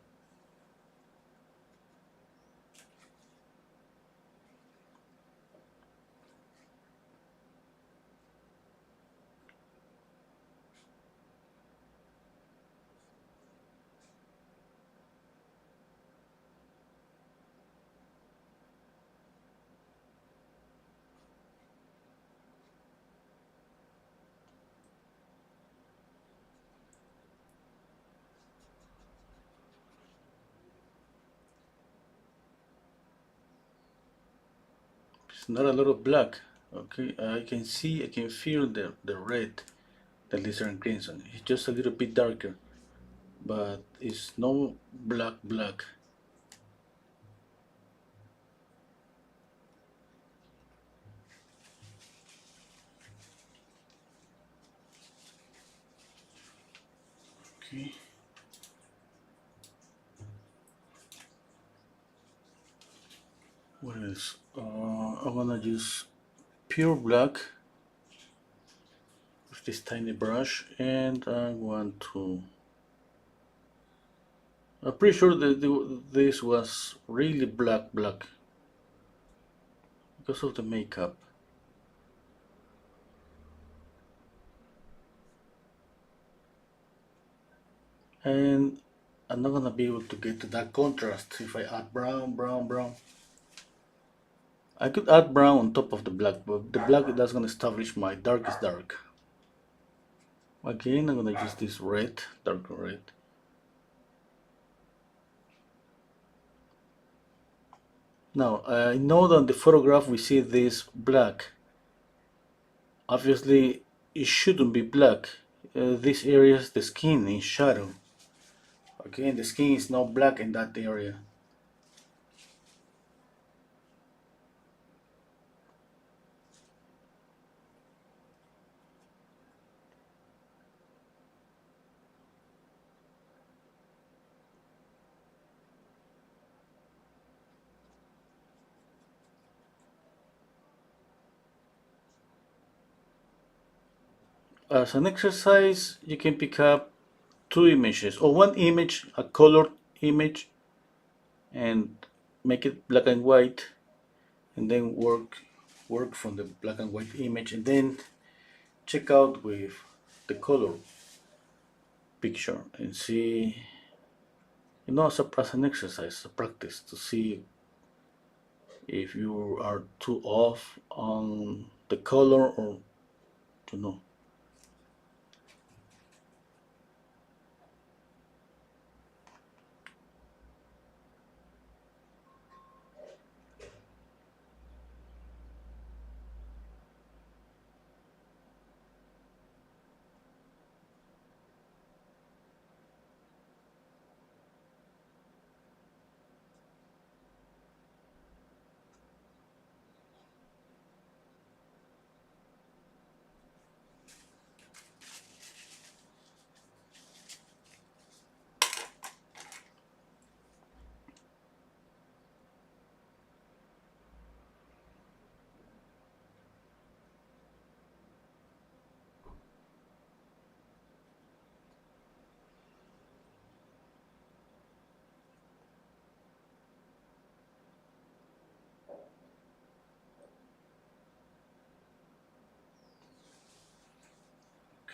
It's not a lot of black. Okay, I can see, I can feel the red, the alizarin crimson. It's just a little bit darker, but it's no black. Okay. What else? I'm gonna use pure black with this tiny brush, and I want to. I'm pretty sure that this was really black because of the makeup. And I'm not gonna be able to get to that contrast if I add brown. I could add brown on top of the black, but the black that's gonna establish my darkest dark. Again, I'm gonna use this red, darker red. Now, I know that in the photograph we see this black. Obviously, it shouldn't be black. This area is the skin in shadow. Okay, and the skin is not black in that area. As an exercise, you can pick up two images or one image, a colored image, and make it black and white, and then work work from the black and white image, and then check out with the color picture and see, as an exercise, a practice to see if you are too off on the color or you know.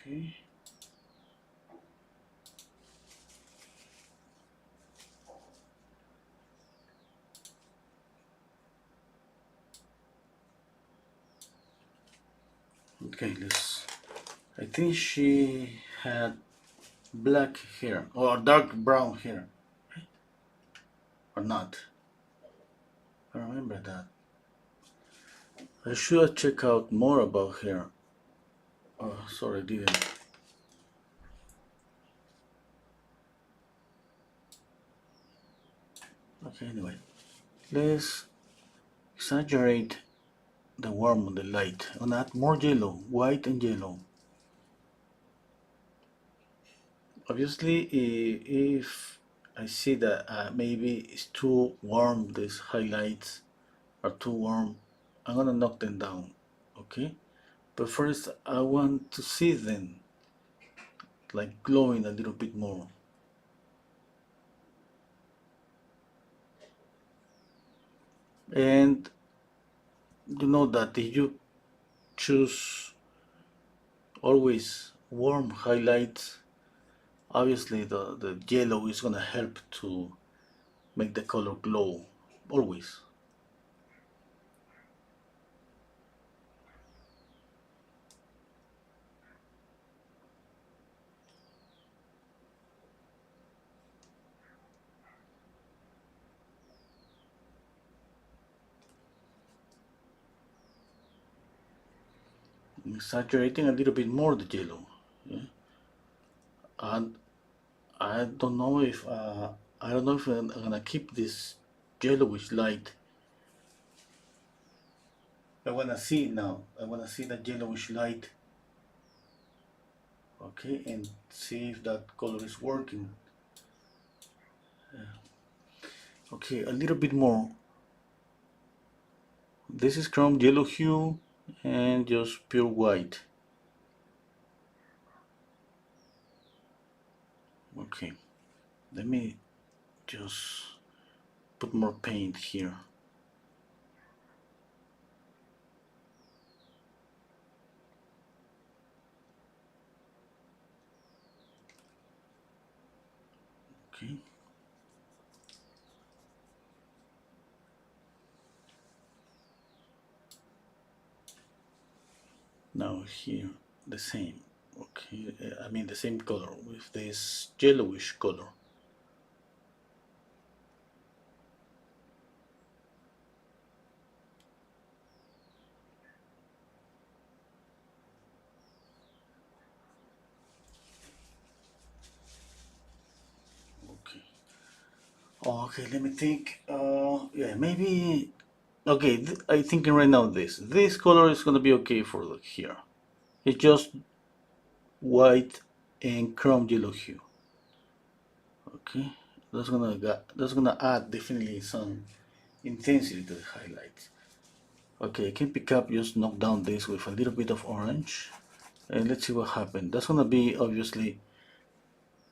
Okay. Okay, let's. I think she had black hair or dark brown hair, or not. I remember that. I should check out more about her. Oh, sorry, I didn't. Okay, anyway, let's exaggerate the warm on the light. And add more yellow, white and yellow. Obviously, if I see that maybe it's too warm, these highlights are too warm, I'm gonna knock them down. Okay, but first I want to see them like glowing a little bit more. And you know that if you choose always warm highlights, obviously the yellow is gonna help to make the color glow always. I'm exaggerating a little bit more the yellow. Yeah? And I don't know if I'm gonna keep this yellowish light. I wanna see it now. I wanna see that yellowish light. Okay, and see if that color is working. Okay, a little bit more. This is chrome yellow hue and just pure white. Okay, let me just put more paint here. Okay. Now here the same. Okay, I mean the same color with this yellowish color. Okay. Okay, let me think. Yeah, maybe. Okay, I thinking right now this color is gonna be okay for here. It's just white and chrome yellow hue. Okay, that's gonna add definitely some intensity to the highlights. Okay, I can pick up, just knock down this with a little bit of orange, and let's see what happens. That's gonna be obviously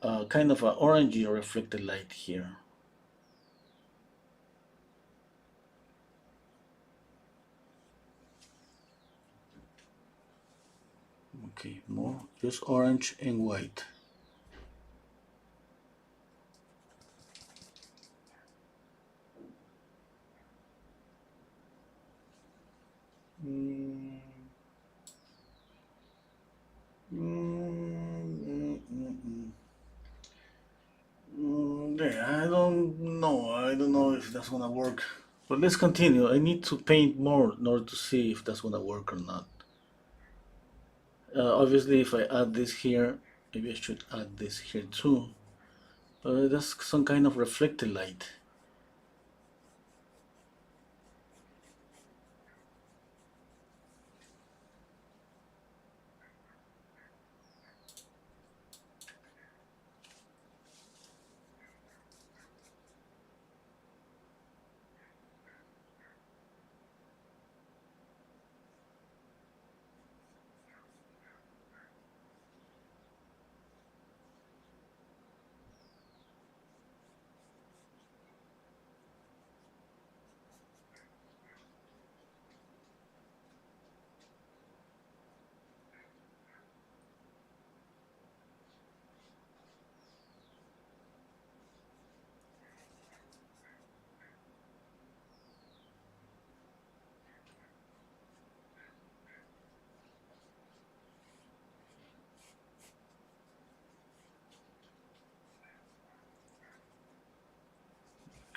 kind of an orangey reflected light here. Okay, more, just orange and white. Mm, mm, mm, mm. Yeah, I don't know if that's gonna work. But let's continue. I need to paint more in order to see if that's gonna work or not. Obviously, if I add this here, maybe I should add this here too. That's some kind of reflected light.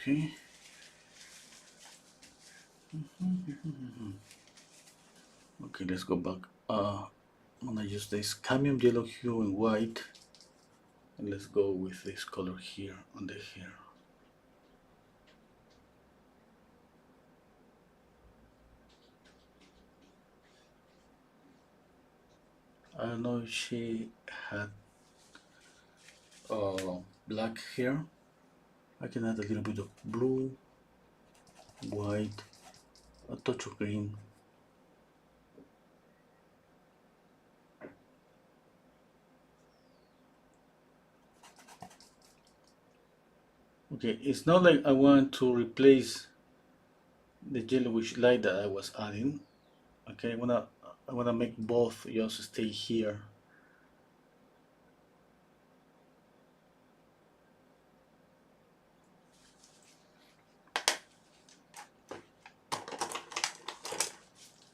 Okay. Okay, let's go back. I'm gonna use this cadmium yellow hue and white, and let's go with this color here on the hair. I don't know if she had black hair. I can add a little bit of blue, white, a touch of green. Okay, it's not like I want to replace the yellowish light that I was adding. Okay, I wanna make both just stay here.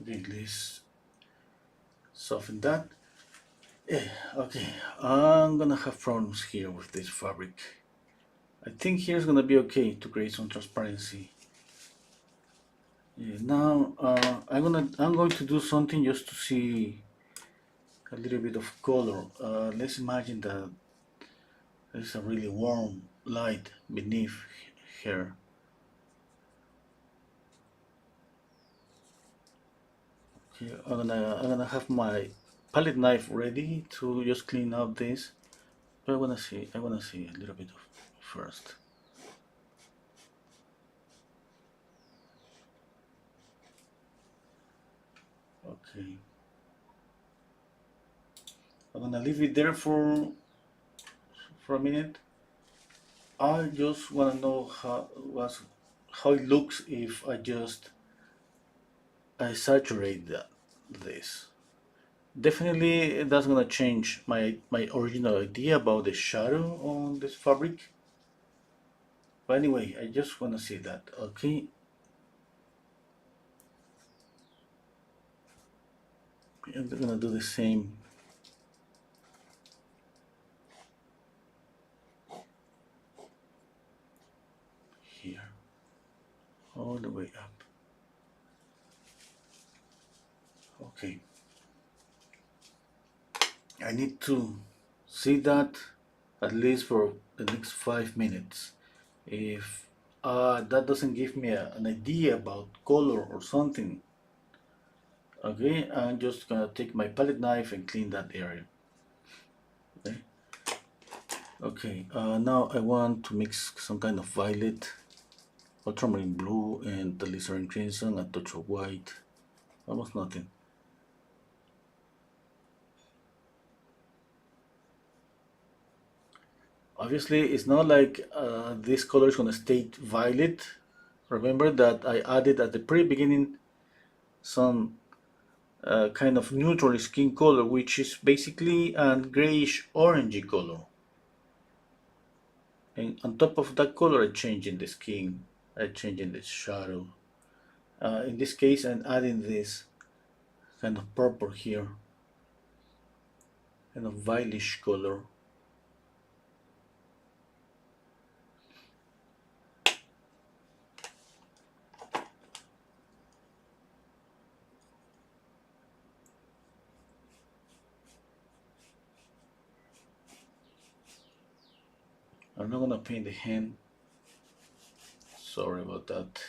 Okay, let's soften that. Yeah, okay, I'm gonna have problems here with this fabric. I think here's gonna be okay to create some transparency. Yeah, now I'm going to do something just to see a little bit of color. Let's imagine that there's a really warm light beneath here. Okay, I'm gonna have my palette knife ready to just clean up this. But I wanna see a little bit of first. Okay. I'm gonna leave it there for a minute. I just wanna know how it looks if I saturate this. Definitely that's gonna change my original idea about the shadow on this fabric. But anyway, I just wanna see that. Okay. I'm gonna do the same here. All the way up. Okay. I need to see that at least for the next 5 minutes. If that doesn't give me an idea about color or something, okay, I'm just gonna take my palette knife and clean that area. Okay, okay. Now I want to mix some kind of violet, ultramarine blue, and the alizarin crimson, a touch of white, almost nothing. Obviously, it's not like this color is gonna stay violet. Remember that I added at the very beginning some kind of neutral skin color, which is basically a grayish orangey color. And on top of that color, I change in the skin, I change in the shadow. In this case, I'm adding this kind of purple here, kind of violish color. I'm not gonna paint the hand. Sorry about that.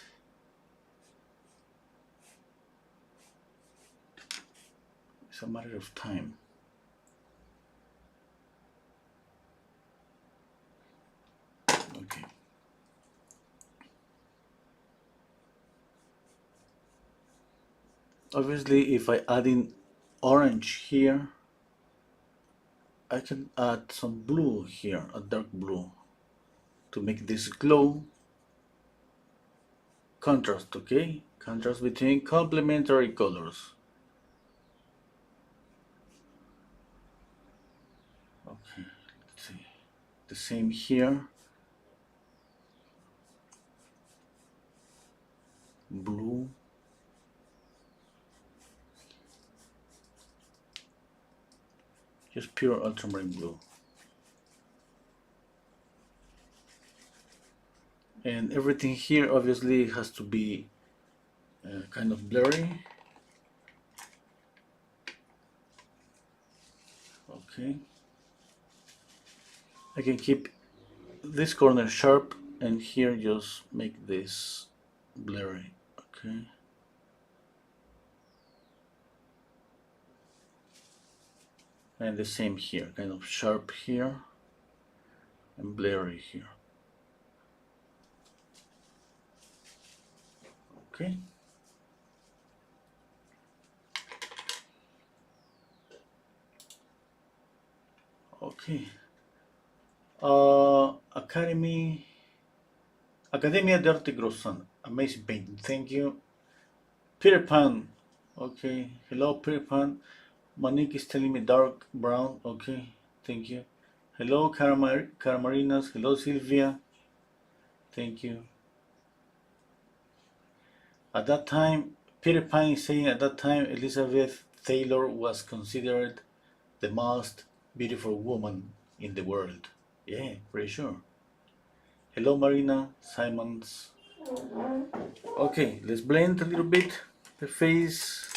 It's a matter of time. Okay. Obviously, if I add in orange here, I can add some blue here, a dark blue, to make this glow. Contrast, okay? Contrast between complementary colors. Okay, let's see. The same here. Blue. Just pure ultramarine blue. And everything here obviously has to be kind of blurry. Okay. I can keep this corner sharp and here just make this blurry. Okay. And the same here, kind of sharp here and blurry here. Okay. Okay. Academia de Arte Grossan. Amazing painting. Thank you. Peter Pan. Okay. Hello, Peter Pan. Monique is telling me dark brown. Okay. Thank you. Hello, Caramarinas. Hello, Sylvia. Thank you. At that time, Peter Pan is saying at that time Elizabeth Taylor was considered the most beautiful woman in the world. Yeah, pretty sure. Hello, Marina Simons. Okay, let's blend a little bit the face.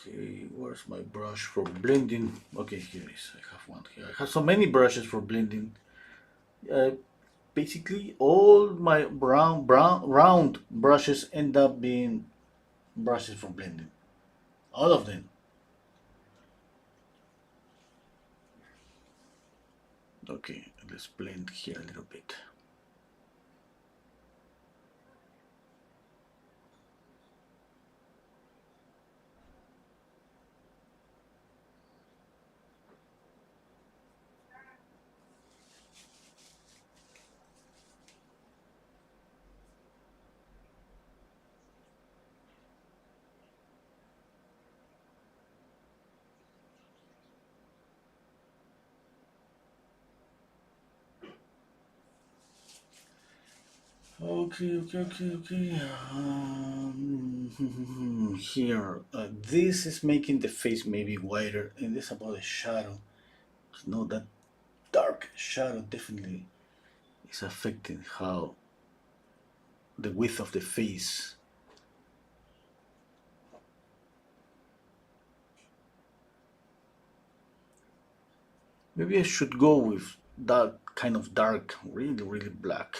Okay, where's my brush for blending? Okay, here it is. I have one here. I have so many brushes for blending. Basically, all my round brushes end up being brushes for blending. All of them. Okay, let's blend here a little bit. Okay. Here, this is making the face maybe wider, and this about the shadow. No, that dark shadow definitely is affecting how the width of the face. Maybe I should go with that kind of dark, really black.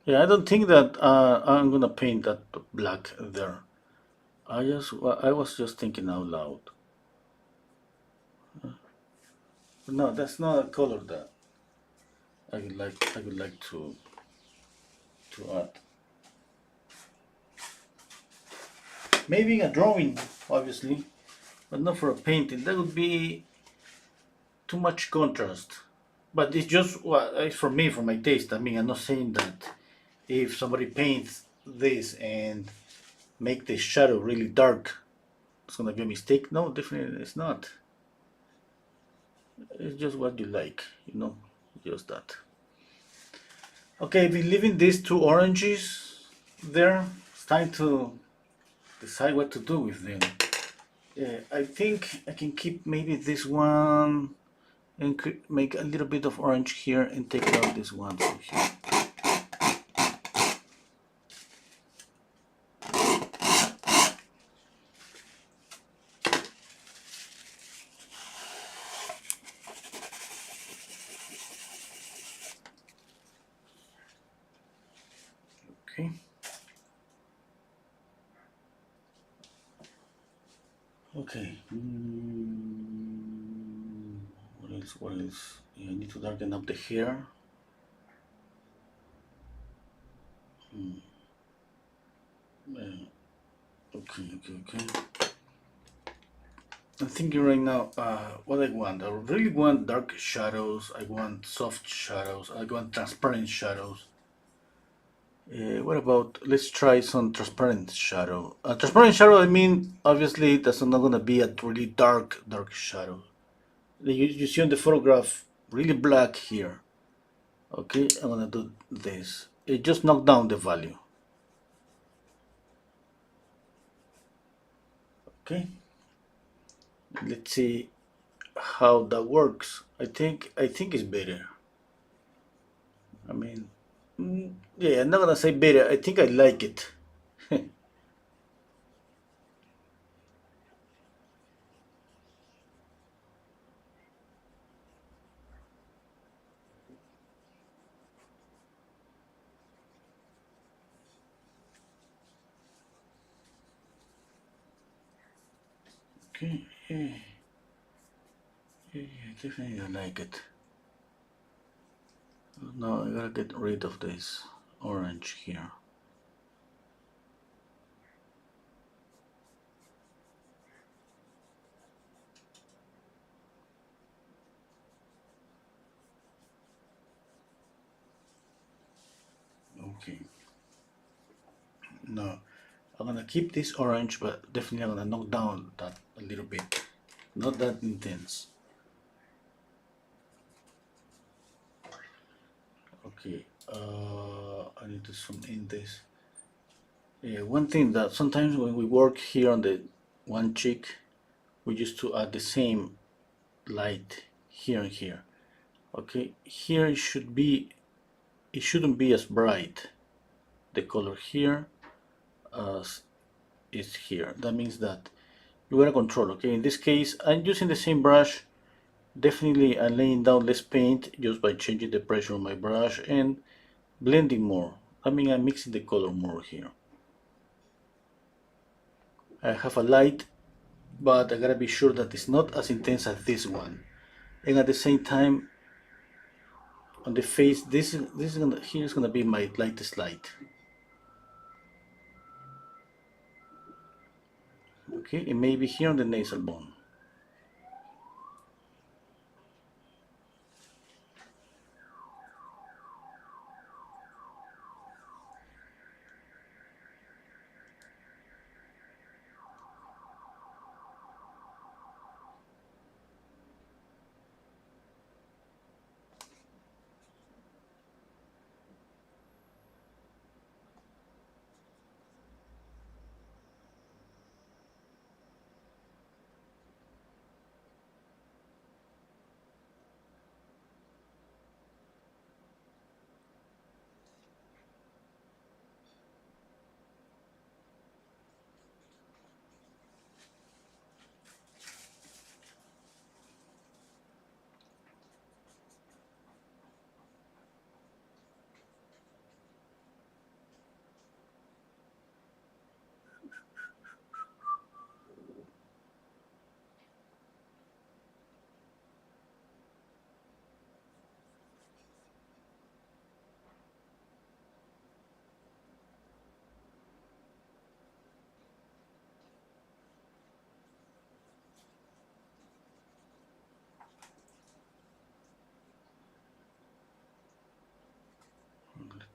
Yeah, I don't think that I'm gonna paint that black there. I was just thinking out loud. No, that's not a color that. I would like to add. Maybe a drawing, obviously, but not for a painting. That would be too much contrast. But it's just it's for me, for my taste. I mean, I'm not saying that if somebody paints this and make the shadow really dark, it's gonna be a mistake. No, definitely it's not. It's just what you like, just that. Okay, I've been leaving these two oranges there. It's time to decide what to do with them. Yeah, I think I can keep maybe this one and make a little bit of orange here and take out this one from here. Okay. Okay. What else? What else? Yeah, I need to darken up the hair. Okay. I'm thinking right now, what I want. I really want dark shadows. I want soft shadows. I want transparent shadows. What about, let's try some transparent shadow. Transparent shadow, I mean, obviously that's not gonna be a really dark shadow. You see on the photograph, really black here. Okay, I'm gonna do this. It just knocked down the value. Okay, let's see how that works. I think it's better. I mean, yeah, I'm not gonna say better. I think I like it. Okay, yeah, definitely I like it. Now I gotta get rid of this orange here. Okay. Now I'm gonna keep this orange, but definitely I'm gonna knock down that a little bit. Not that intense. Okay. I need to zoom in this. Yeah, one thing that sometimes when we work here on the one cheek, we used to add the same light here and here. Okay, here it shouldn't be as bright, the color here as is here. That means that you gotta control. Okay, in this case I'm using the same brush. Definitely I'm laying down less paint just by changing the pressure on my brush and blending more. I mean, I'm mixing the color more here. I have a light, but I gotta be sure that it's not as intense as this one. And at the same time, on the face, this is gonna here is gonna be my lightest light. Okay, and maybe here on the nasal bone.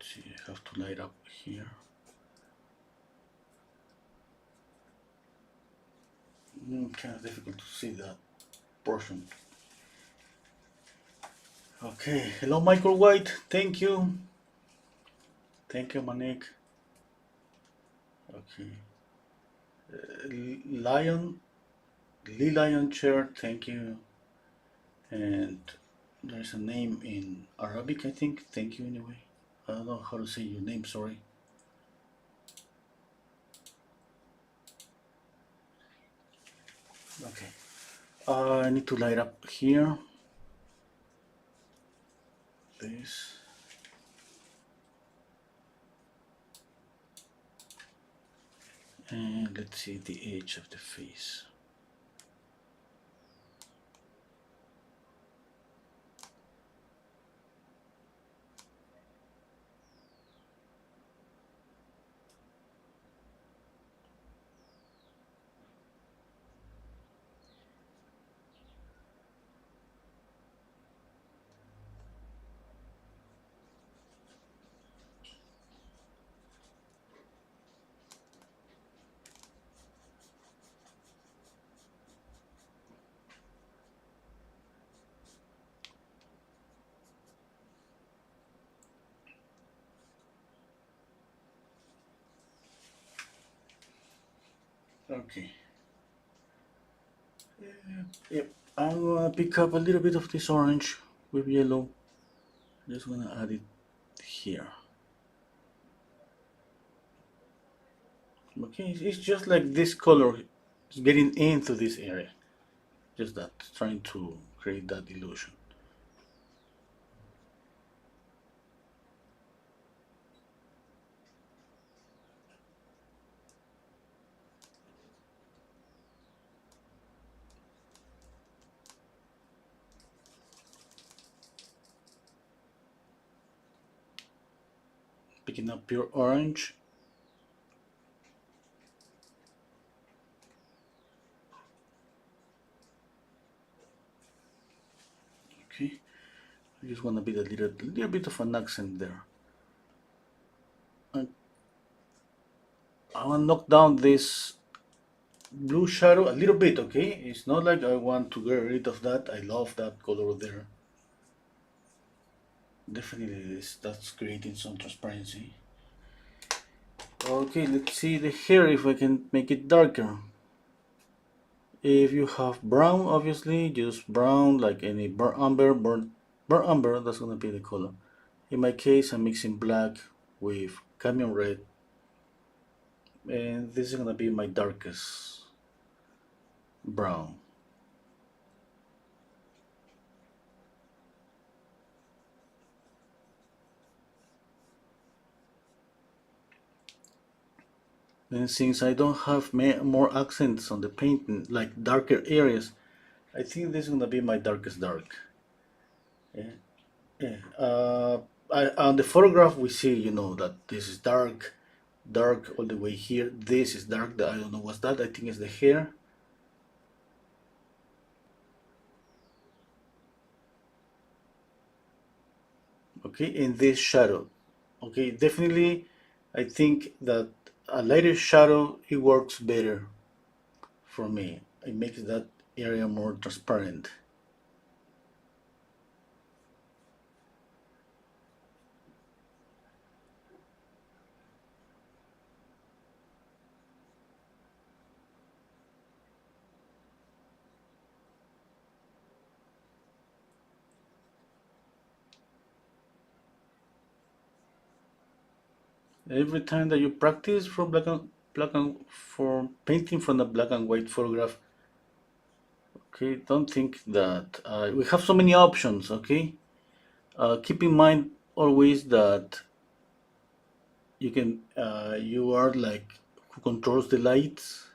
let's see, I have to light up here. Kind of difficult to see that portion. Okay, hello Michael White, thank you. Thank you, Manik. Okay. Lion, Lee Lion Chair, thank you. And there's a name in Arabic, I think. Thank you anyway. I don't know how to say your name, sorry. Okay. I need to light up here. This. And let's see the edge of the face. Okay. Yep. I'm gonna pick up a little bit of this orange with yellow. Just gonna add it here. Okay, it's just like this color is getting into this area. Just that, trying to create that illusion. Picking up pure orange. Okay, I just want to be a little bit of an accent there. And I want to knock down this blue shadow a little bit, okay? It's not like I want to get rid of that. I love that color there. Definitely that's creating some transparency. Okay, let's see the hair if I can make it darker. If you have brown, obviously, use brown like any burnt umber, that's gonna be the color. In my case, I'm mixing black with cadmium red, and this is gonna be my darkest brown. And since I don't have more accents on the painting, like darker areas, I think this is gonna be my darkest dark. Yeah. Yeah. On the photograph, we see, that this is dark, dark all the way here. This is dark. I don't know what's that. I think it's the hair. Okay, and this shadow. Okay, definitely, I think that a lighter shadow it works better for me. It makes that area more transparent. Every time that you practice from for painting from a black and white photograph, okay, don't think that we have so many options. Okay, keep in mind always that you are like who controls the lights,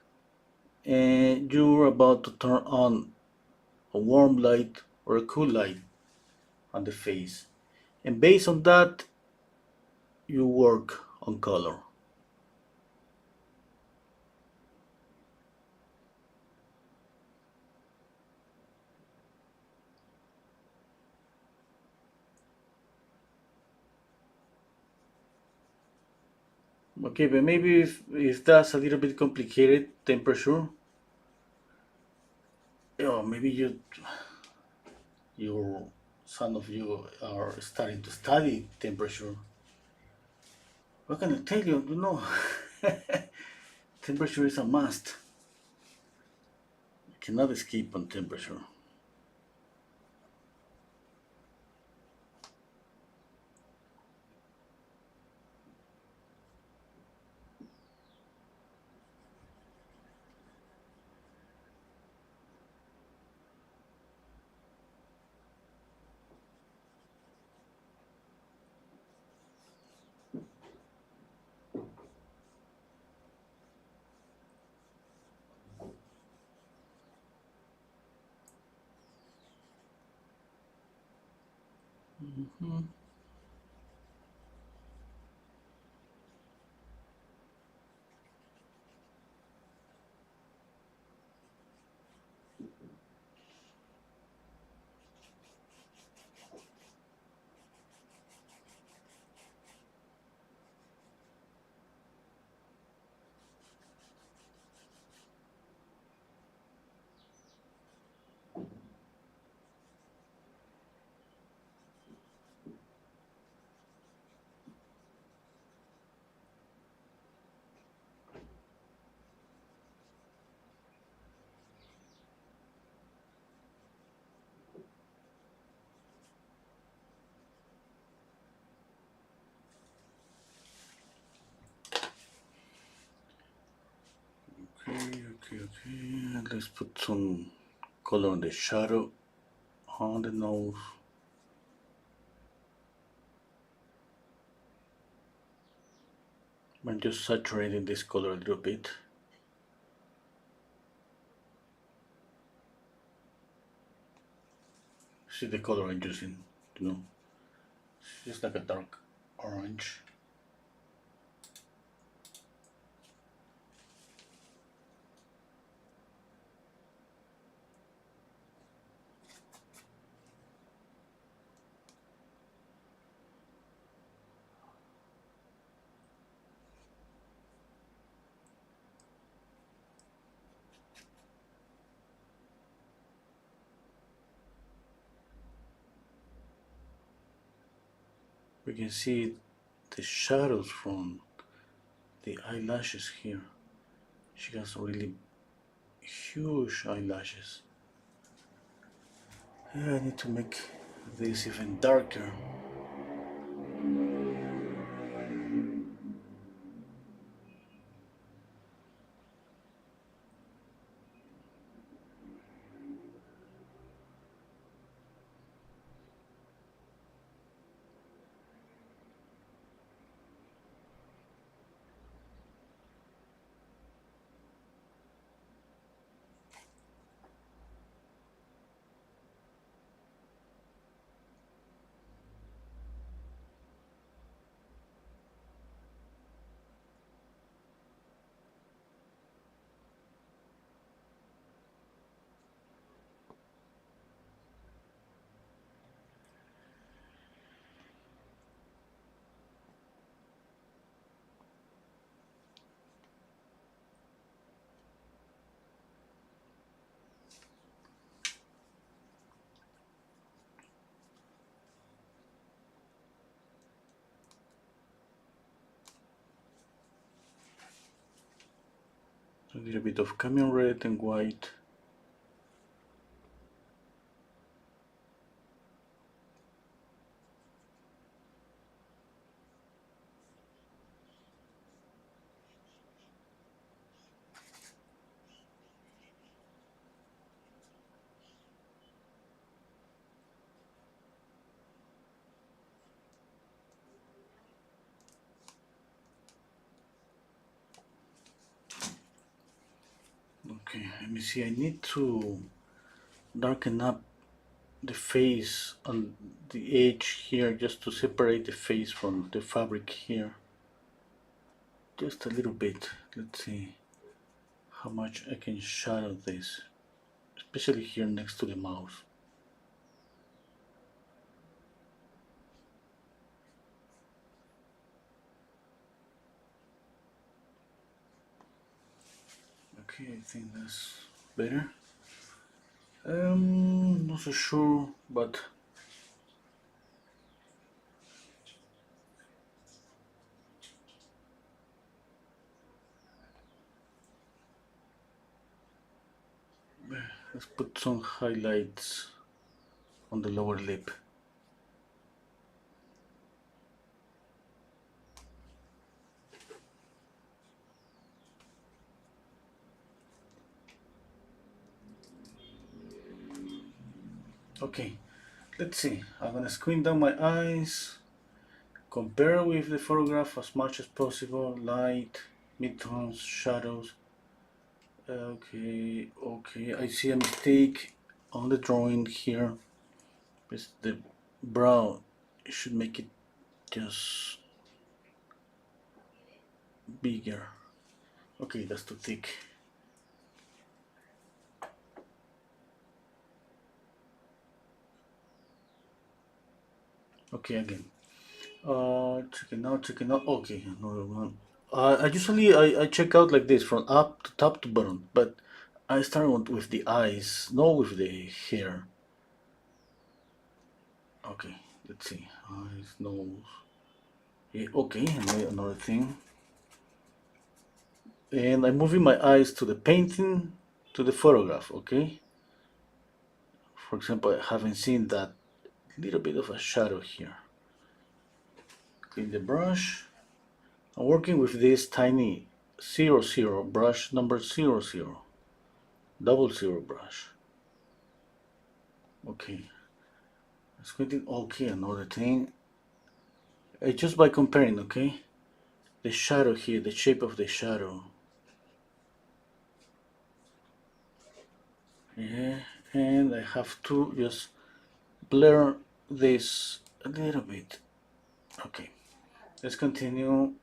and you're about to turn on a warm light or a cool light on the face, and based on that, you work on color. Okay, but maybe if that's a little bit complicated temperature, maybe your some of you are starting to study temperature. What can I tell you? You know, temperature is a must. You cannot escape on temperature. Mhm. Okay. Let's put some color on the shadow on the nose. I'm just saturating this color a little bit. See the color I'm using, you know, it's just like a dark orange. We can see the shadows from the eyelashes here. She has really huge eyelashes. Yeah, I need to make this even darker. A little bit of camion red and white. Okay, let me see. I need to darken up the face on the edge here just to separate the face from the fabric here. Just a little bit. Let's see how much I can shadow this, especially here next to the mouth. Okay, I think that's better. Not so sure, but let's put some highlights on the lower lip. Okay, let's see. I'm gonna squint down my eyes, compare with the photograph as much as possible, light, midtones, shadows. Okay, okay, I see a mistake on the drawing here. It's the brow. It should make it just bigger. Okay, that's too thick. Okay, again. Checking out. Okay, another one. I usually I check out like this from up to top to bottom, but I start with the eyes, not with the hair. Okay, let's see. Eyes, nose. Yeah, okay, another thing. And I'm moving my eyes to the painting, to the photograph. Okay. For example, I haven't seen that little bit of a shadow here. Clean the brush. I'm working with this tiny 00 brush, number 00, double zero brush. Okay, squinting. Okay, another thing. Just by comparing, okay, the shadow here, the shape of the shadow. Yeah, and I have to just blur this a little bit. Okay, let's continue.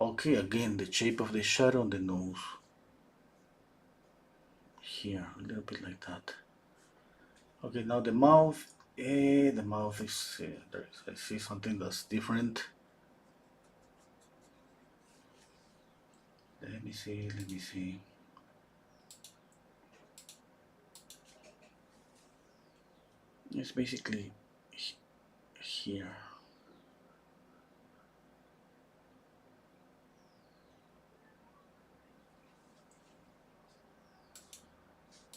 Okay, again, the shape of the shadow on the nose. Here, a little bit like that. Okay, now the mouth. The mouth is I see something that's different. Let me see. Let me see. It's basically here.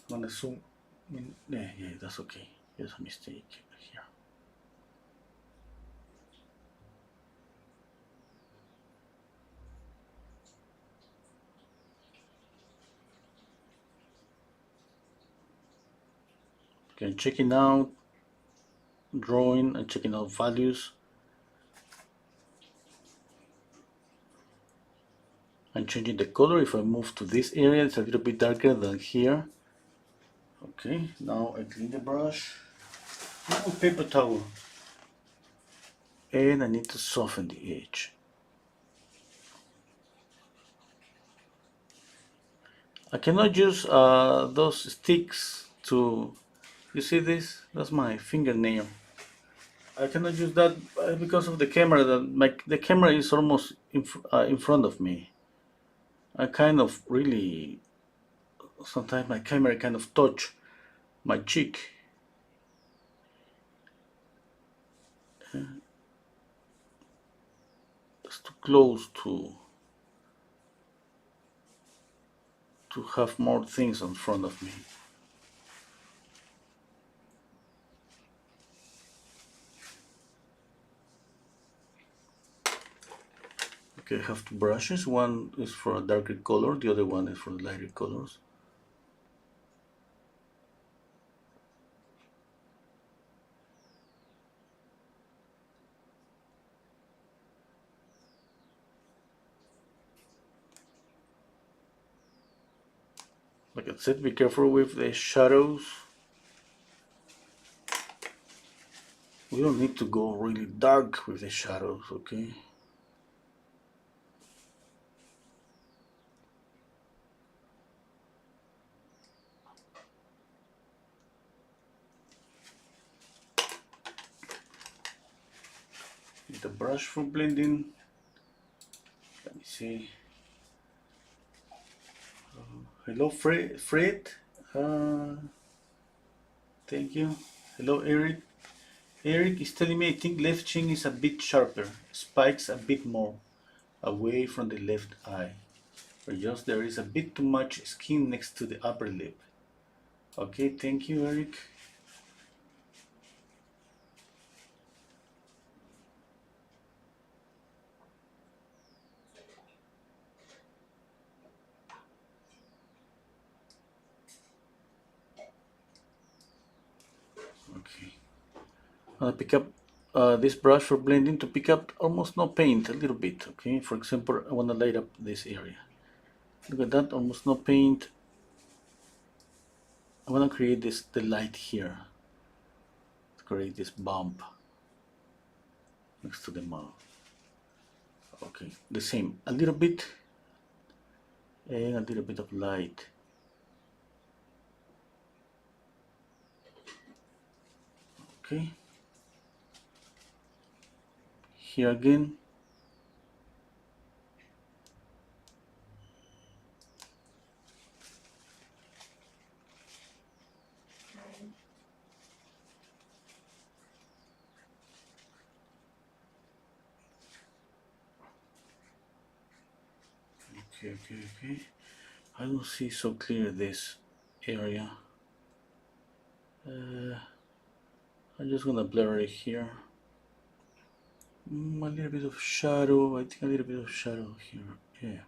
I'm gonna zoom in. Yeah, yeah, that's okay. There's a mistake here. Okay, checking out drawing and checking out values. I'm changing the color. If I move to this area, it's a little bit darker than here. Okay, now I clean the brush. Now paper towel. And I need to soften the edge. I cannot use those sticks to, you see this? That's my fingernail. I cannot use that because of the camera. The camera is almost in front of me. I kind of really, sometimes my camera kind of touch my cheek. It's too close to have more things in front of me. Okay, I have two brushes. One is for a darker color, the other one is for lighter colors. Like I said, be careful with the shadows. We don't need to go really dark with the shadows, okay? With the brush for blending. Let me see. Hello, Fred. Uh, Thank you. Hello, Eric. Eric is telling me I think left chin is a bit sharper, spikes a bit more away from the left eye, or just there is a bit too much skin next to the upper lip. Okay, thank you, Eric. Okay, I'm gonna pick up this brush for blending to pick up almost no paint, a little bit. Okay, for example, I want to light up this area. Look at that, almost no paint. I want to create the light here, to create this bump next to the mouth. Okay, the same, a little bit and a little bit of light. Okay, here again. Okay. I don't see so clear this area. I'm just gonna blur it here. A little bit of shadow. I think a little bit of shadow here. Yeah.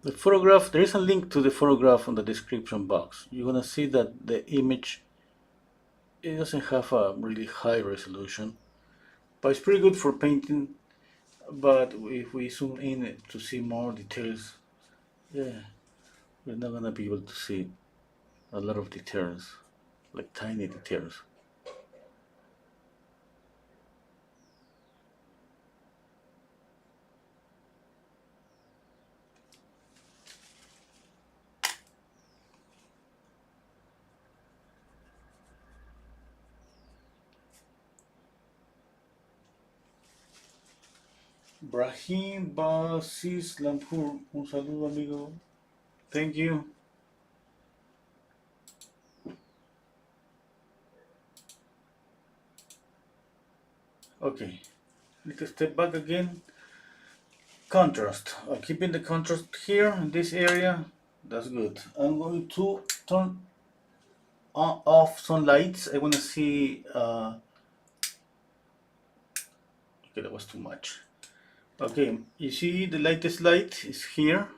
The photograph, there is a link to the photograph on the description box. You're gonna see that the image, it doesn't have a really high resolution, but it's pretty good for painting. But if we zoom in to see more details, yeah, we're not gonna be able to see a lot of details, like tiny details. Brahim Basis Lampur, un saludo amigo. Thank you. Okay, need to step back again. Contrast. Keeping the contrast here in this area. That's good. I'm going to turn off some lights. I want to see. Okay, that was too much. Okay, you see the lightest light is here.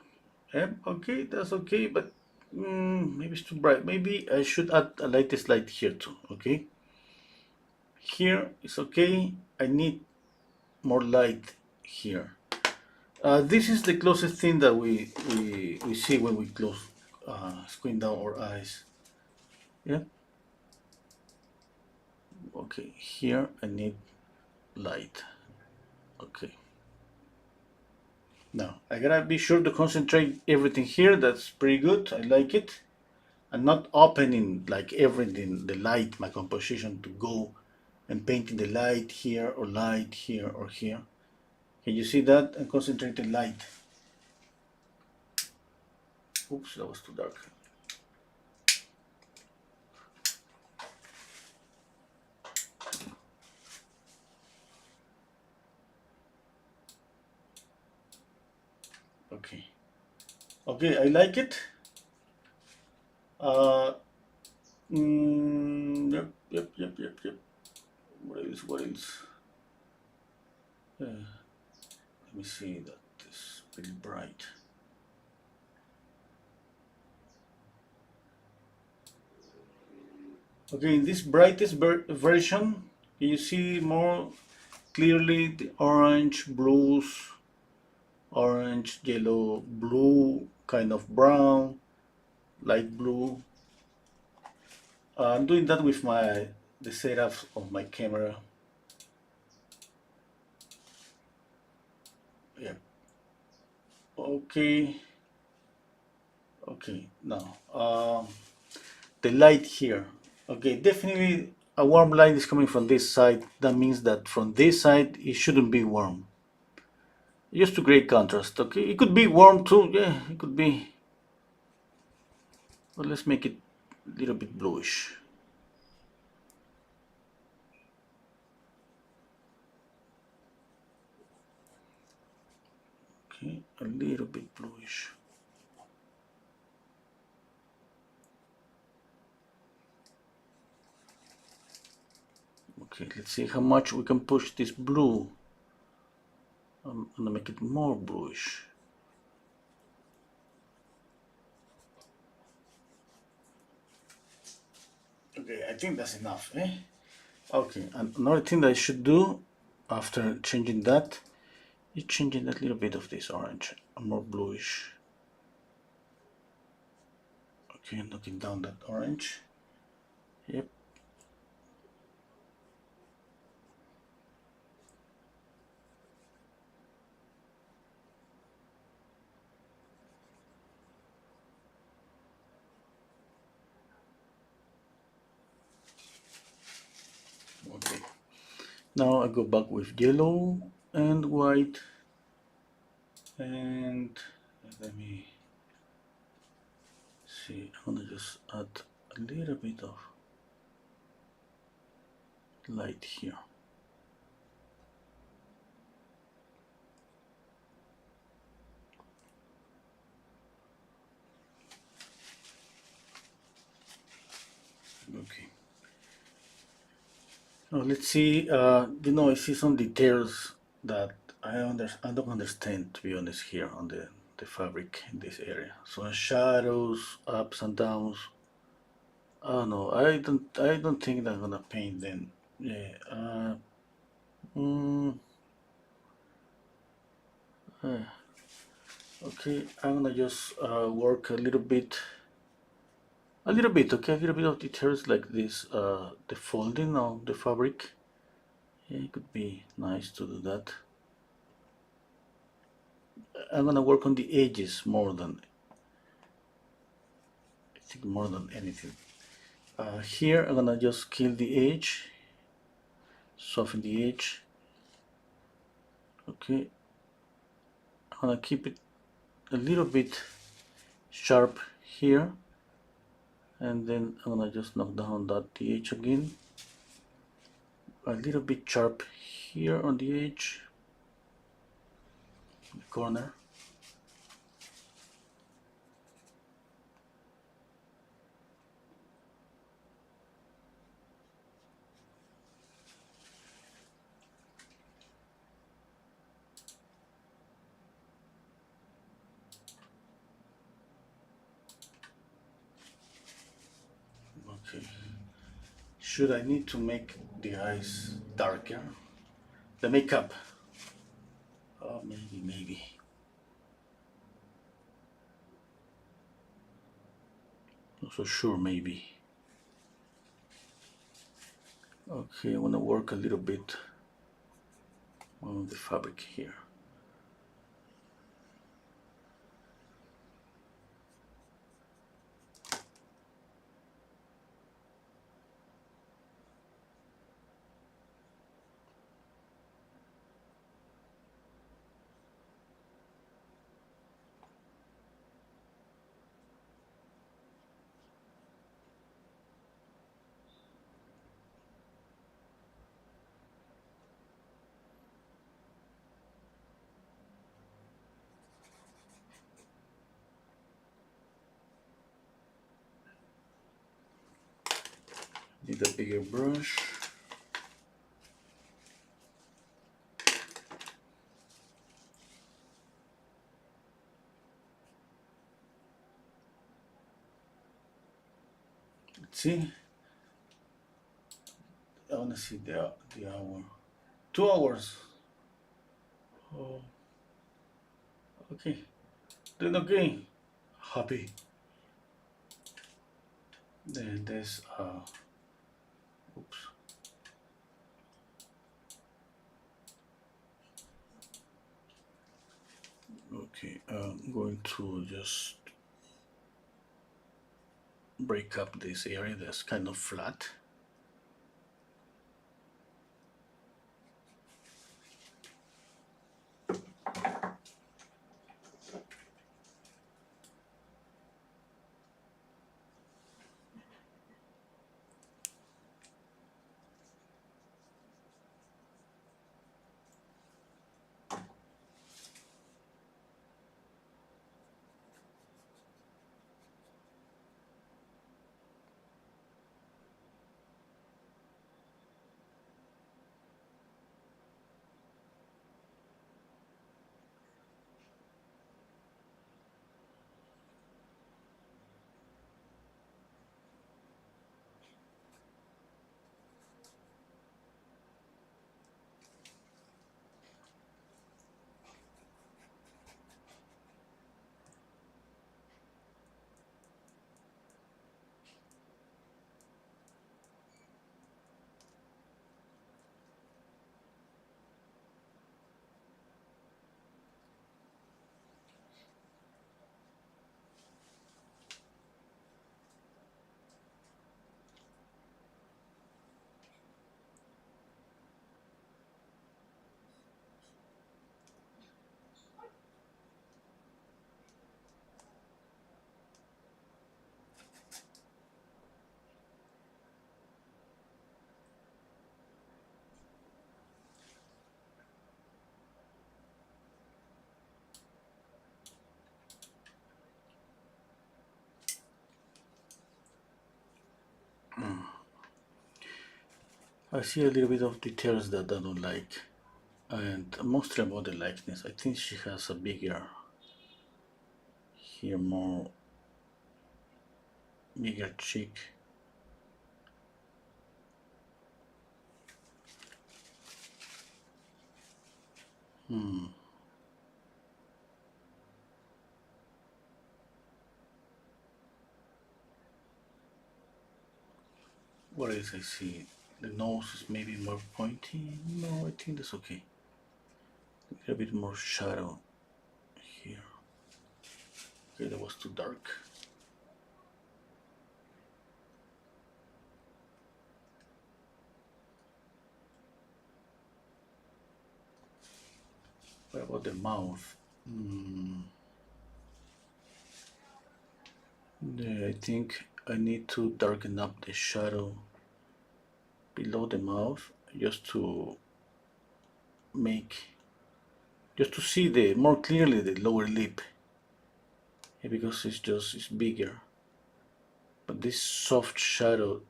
Yep, okay, that's okay, but maybe it's too bright. Maybe I should add a lightest light here too. Okay, here is okay. I need more light here. This is the closest thing that we see when we close, squint down our eyes. Yeah. Okay, here I need light. Okay. Now I gotta be sure to concentrate everything here. That's pretty good. I like it. I'm not opening like everything, the light, my composition to go and painting the light here or light here or here. Can you see that? And concentrate the light. Oops, that was too dark. Okay. Okay, I like it. Uh, yep. What else? What else? Let me see that is pretty bright. Okay, in this brightest version, you see more clearly the orange, blues, orange, yellow, blue, kind of brown, light blue. I'm doing that with the setup of my camera. Yeah. Okay. Okay. Now, the light here. Okay, definitely a warm light is coming from this side, that means that from this side it shouldn't be warm. Just to create contrast, okay? It could be warm too, yeah, it could be. But let's make it a little bit bluish. Okay, a little bit bluish. Okay, let's see how much we can push this blue. I'm gonna make it more bluish. Okay, I think that's enough, eh? Okay, and another thing that I should do after changing that is changing that little bit of this orange, a more bluish. Okay, knocking down that orange. Yep. Okay. Now I go back with yellow and white, and let me see. I'm gonna just add a little bit of light here. Okay. Now let's see. I see some details that I don't understand, to be honest, here on the fabric in this area. So shadows, ups and downs. Oh no, I don't think that I'm gonna paint them. Yeah. Mm, uh, okay, I'm gonna just work a little bit. Okay, a little bit of details like this. The folding of the fabric. Yeah, it could be nice to do that. I'm gonna work on the edges more than I think more than anything. Here I'm gonna just kill the edge, soften the edge. Okay, I'm gonna keep it a little bit sharp here, and then I'm gonna just knock down that the edge again. A little bit sharp here on the edge, the corner. Okay. Should I need to make the eyes darker? The makeup. Oh, maybe. Not so sure, maybe. Okay, I want to work a little bit on the fabric here. Need a bigger brush. Let's see. I want to see the hour. 2 hours. Oh, okay. Doing okay. Happy. Then there's oops. Okay, I'm going to just break up this area that's kind of flat. I see a little bit of details that I don't like, and mostly about the likeness. I think she has a bigger here, more bigger cheek. What else I see? The nose is maybe more pointy. No, I think that's okay. A little bit more shadow here. Okay, that was too dark. What about the mouth? Yeah, I think I need to darken up the shadow below the mouth just to make, just to see the more clearly the lower lip. Yeah, because it's bigger. But this soft shadow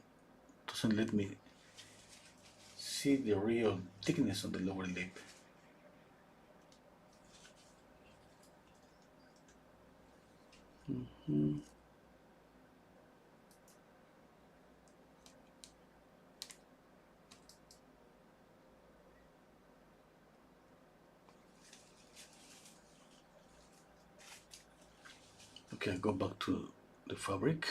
doesn't let me see the real thickness on the lower lip. Okay, I go back to the fabric.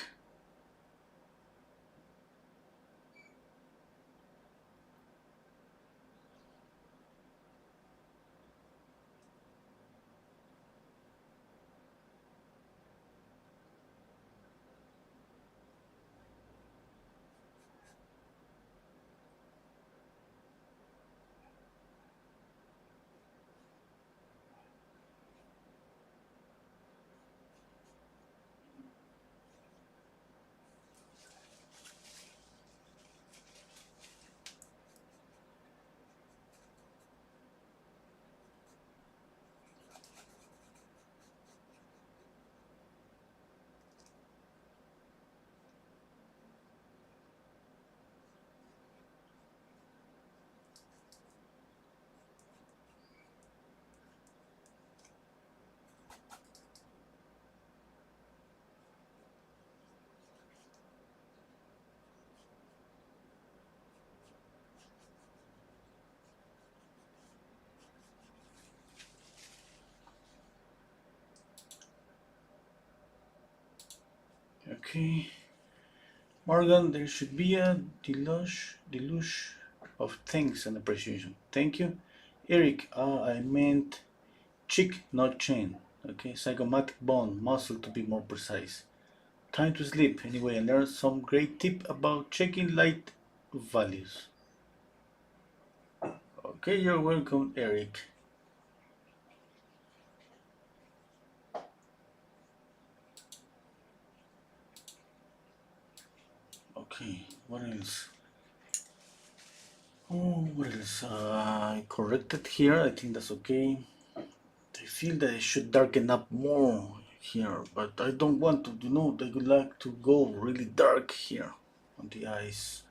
Okay, Morgan, there should be a deluge of thanks and appreciation. Thank you. Eric, I meant cheek, not chain. Okay, zygomatic bone, muscle to be more precise. Time to sleep. Anyway, I learned some great tip about checking light values. Okay, you're welcome, Eric. Okay, what else? Oh, what else? I corrected here. I think that's okay. I feel that I should darken up more here, but I don't want to, I would like to go really dark here on the eyes.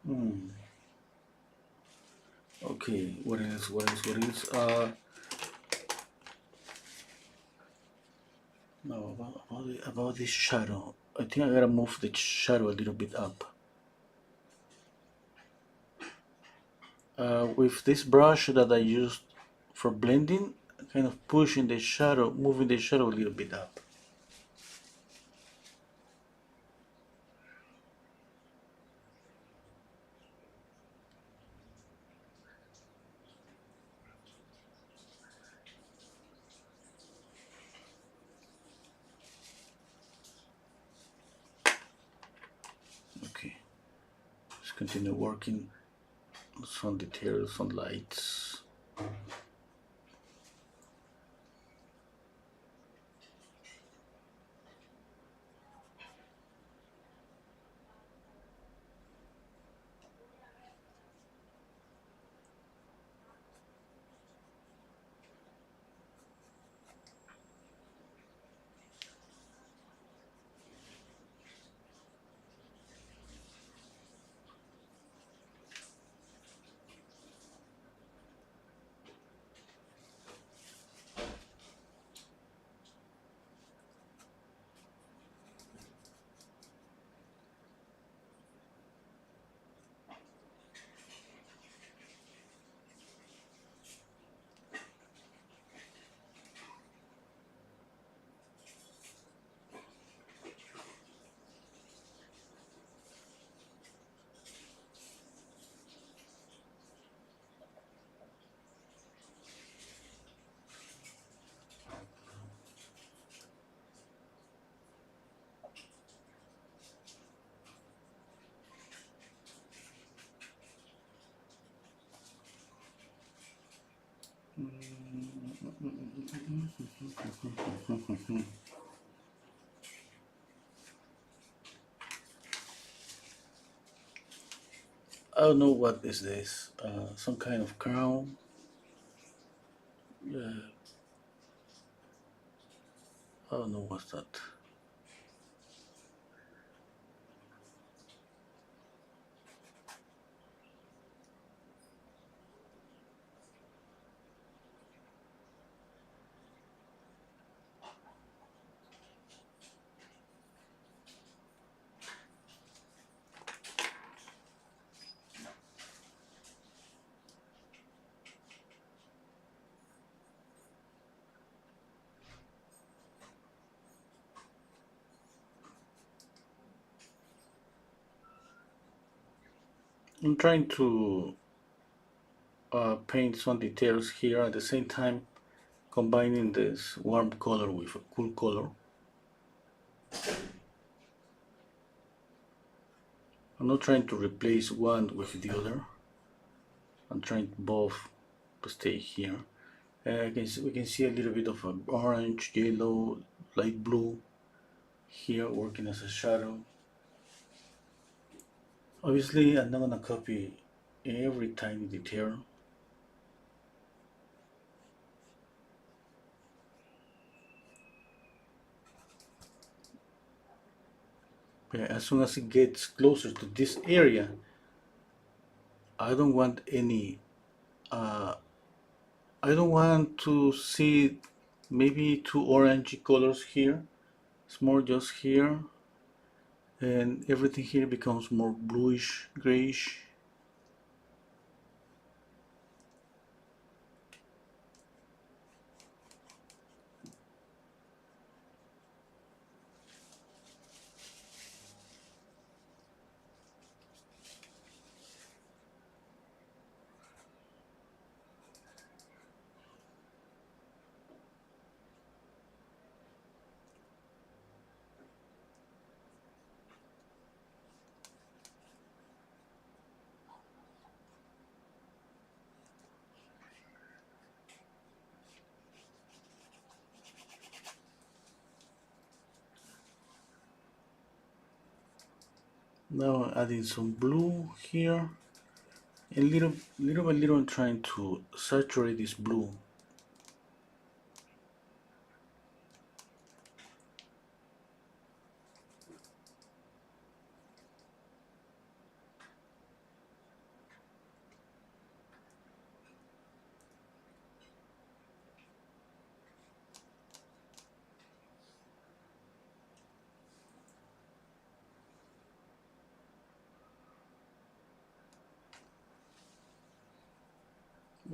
Hmm. Okay, what else? What else? What else? No, about this shadow. I think I gotta move the shadow a little bit up. With this brush that I used for blending, kind of pushing the shadow, moving the shadow a little bit up. Okay, let's continue working on some details, some lights. I don't know what is this. Some kind of crown. Yeah, I don't know what's that. I'm trying to paint some details here at the same time, combining this warm color with a cool color. I'm not trying to replace one with the other. I'm trying both to stay here. We can see a little bit of an orange, yellow, light blue here working as a shadow. Obviously, I'm not gonna copy every tiny detail. But as soon as it gets closer to this area, I don't want any. Uh, I don't want to see maybe two orangey colors here. It's more just here, and everything here becomes more bluish, grayish. Now adding some blue here, and little by little I'm trying to saturate this blue.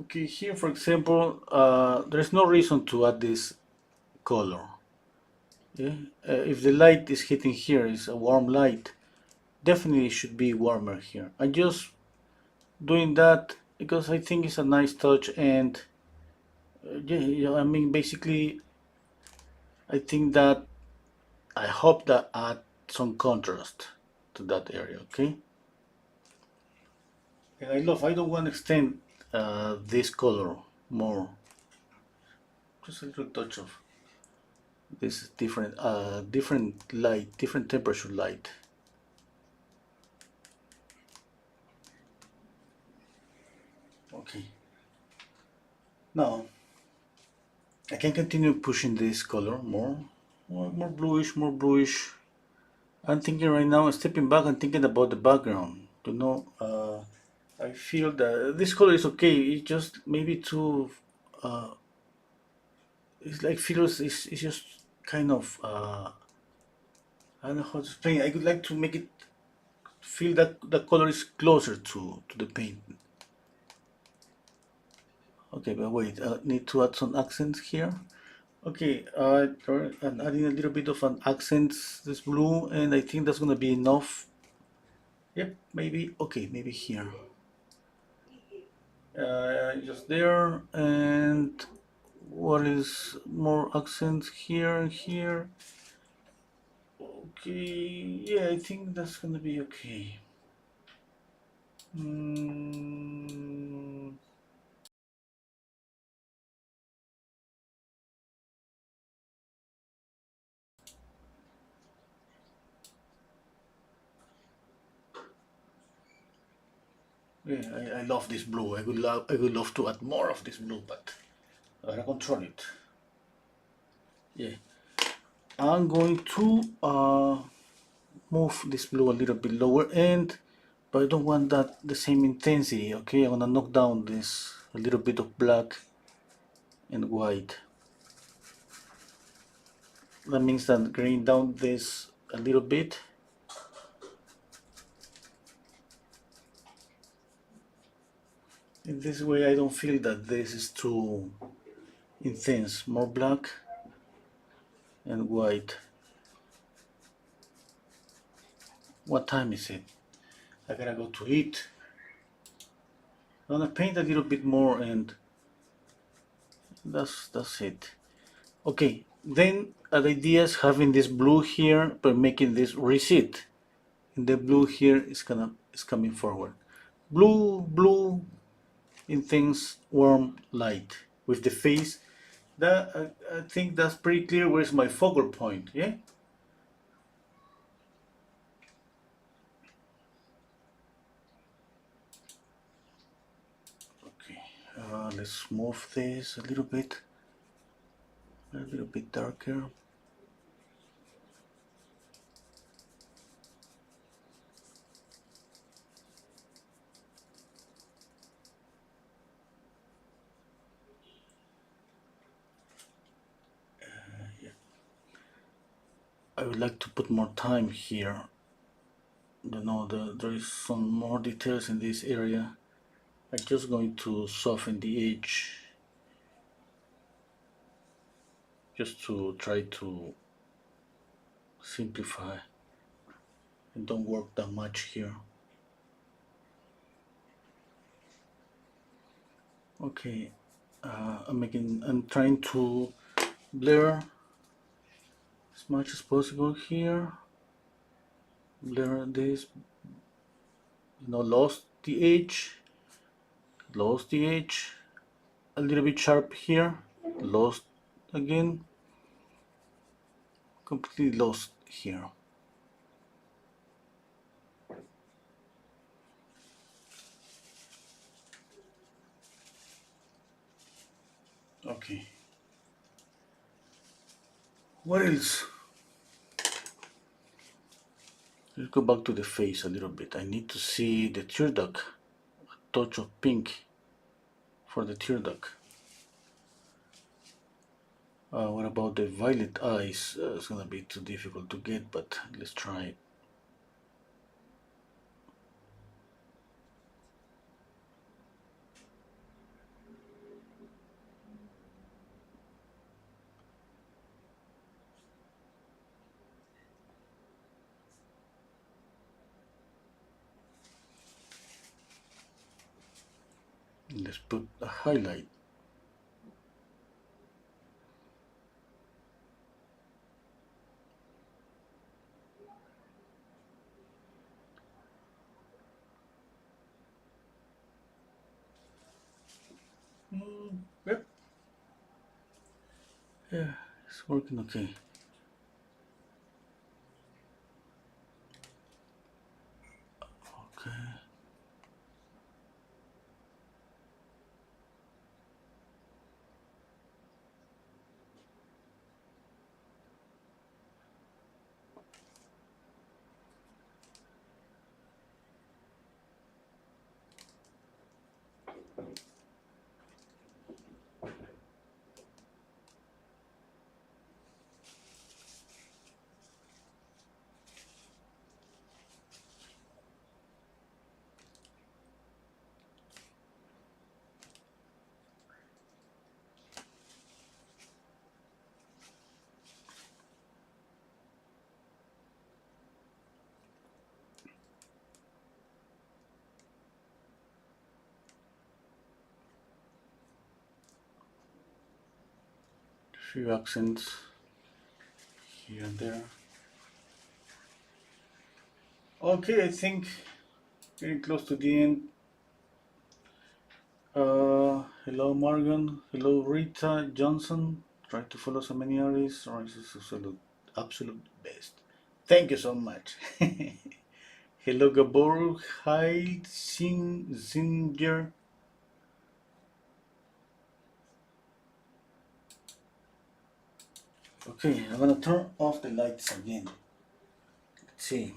Okay, here for example, there's no reason to add this color. Yeah, if the light is hitting here is a warm light, definitely it should be warmer here. I'm just doing that because I think it's a nice touch, and yeah, I mean basically I think that I hope that add some contrast to that area. Okay, and I don't want to extend this color more, just a little touch of this different light, different temperature light. Okay, now I can continue pushing this color more bluish, more bluish. I'm thinking right now, stepping back and thinking about the background. I feel that this color is okay. It's just maybe too. Uh, it's like feels. It's just kind of. I don't know how to explain. I would like to make it feel that the color is closer to the paint. Okay, but wait. Need to add some accents here. Okay, I'm adding a little bit of an accent, this blue, and I think that's gonna be enough. Yep, maybe. Okay, maybe here. Just there, and what is more accents here and here? Okay, yeah, I think that's gonna be okay. Mm, Yeah, I love this blue. I would love to add more of this blue, but I gotta control it. Yeah, I'm going to move this blue a little bit lower end, but I don't want that the same intensity. Okay, I'm gonna knock down this a little bit of black and white. That means that graying down this a little bit. In this way, I don't feel that this is too intense. More black and white. What time is it? I gotta go to eat. I'm gonna paint a little bit more, and that's it. Okay, then the idea is having this blue here, but making this recede. And the blue here is coming forward. Blue in things warm light with the face. That I think that's pretty clear. Where's my focal point? Yeah. Okay. Let's move this a little bit darker. Yeah. I would like to put more time here. There is some more details in this area. I'm just going to soften the edge just to try to simplify and don't work that much here. Okay, I'm trying to blur as much as possible here. Blur this, lost the edge, a little bit sharp here, lost again, completely lost here. Okay. What else? Let's go back to the face a little bit. I need to see the tear duct, a touch of pink for the tear duct. What about the violet eyes? It's gonna be too difficult to get, but let's try it. Let's put a highlight. Yep. Yeah, it's working okay. Okay. Few accents here and there. Okay, I think getting close to the end. Hello Morgan. Hello Rita Johnson. Try to follow so many artists. Or is this absolute best? Thank you so much. Hello Gabor, hi Zinger. Okay, I'm gonna turn off the lights again. Let's see.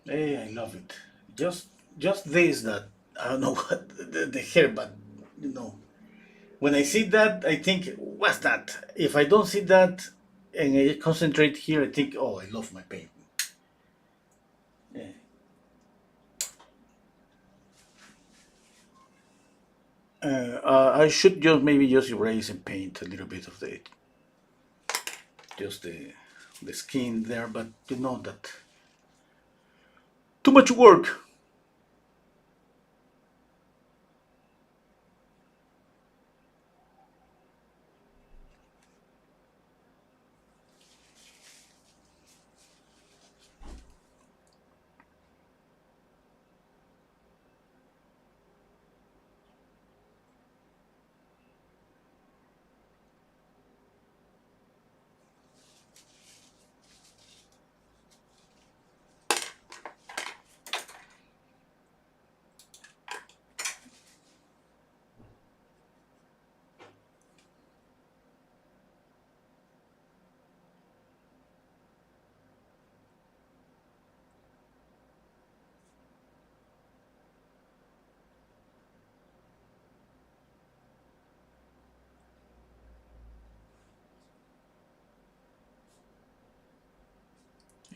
Hey, I love it. Just this that I don't know what the hair, but you know, when I see that, I think, what's that? If I don't see that and I concentrate here, I think, oh, I love my painting. Yeah. I should just maybe just erase and paint a little bit of the just the skin there, but you know that too much work.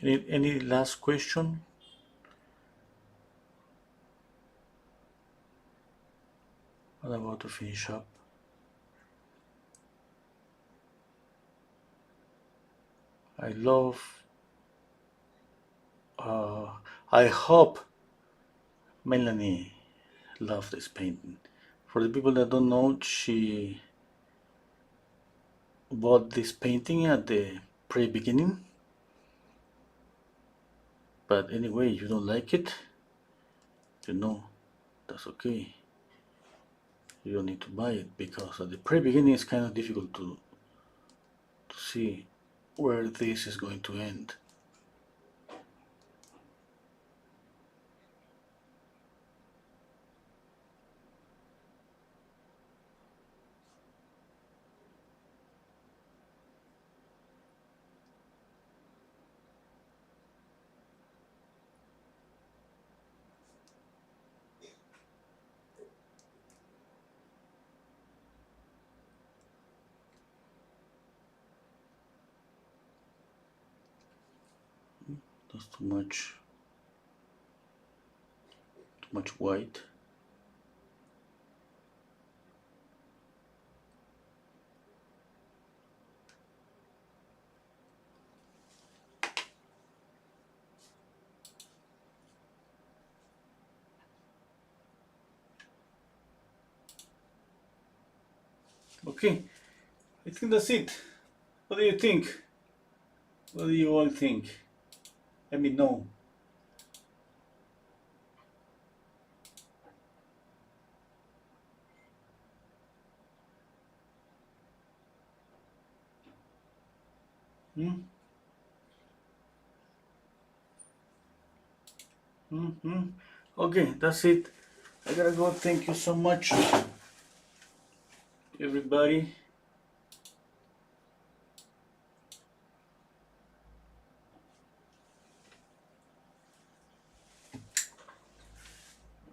Any last question? I'm about to finish up. I love. Uh, I hope Melanie loved this painting. For the people that don't know, she bought this painting at the pre-beginning. But anyway, you don't like it, you know, that's okay. You don't need to buy it because at the pre-beginning it's kind of difficult to see where this is going to end. That's too much white. Okay, I think that's it. What do you think? What do you all think? Let me know. Hmm? Hmm. Okay, that's it. I gotta go. Thank you so much, everybody.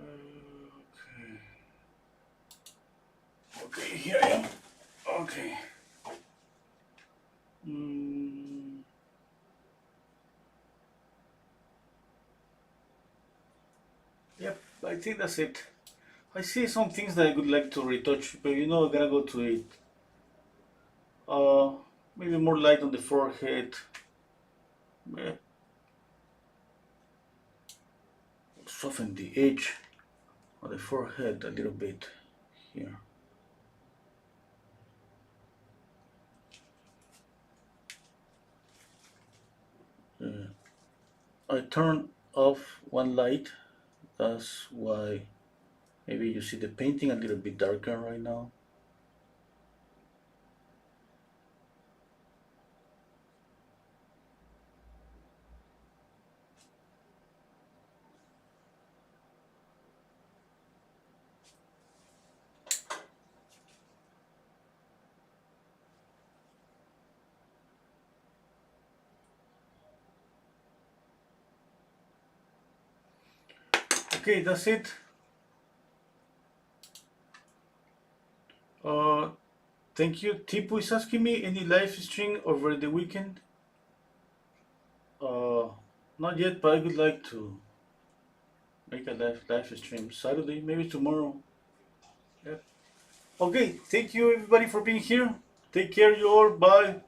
Okay. Okay, here I am. Okay. Mm, yep, I think that's it. I see some things that I would like to retouch, but you know, I gotta go to it. Uh, Maybe more light on the forehead. eh, Soften the edge of the forehead a little bit here. Uh, I turn off one light. That's why maybe you see the painting a little bit darker right now. Okay, that's it. Uh, Thank you. Tipu is asking me any live stream over the weekend. Uh, Not yet, but I would like to make a live stream Saturday, maybe tomorrow. Yeah. Okay, thank you everybody for being here. Take care, you all. Bye.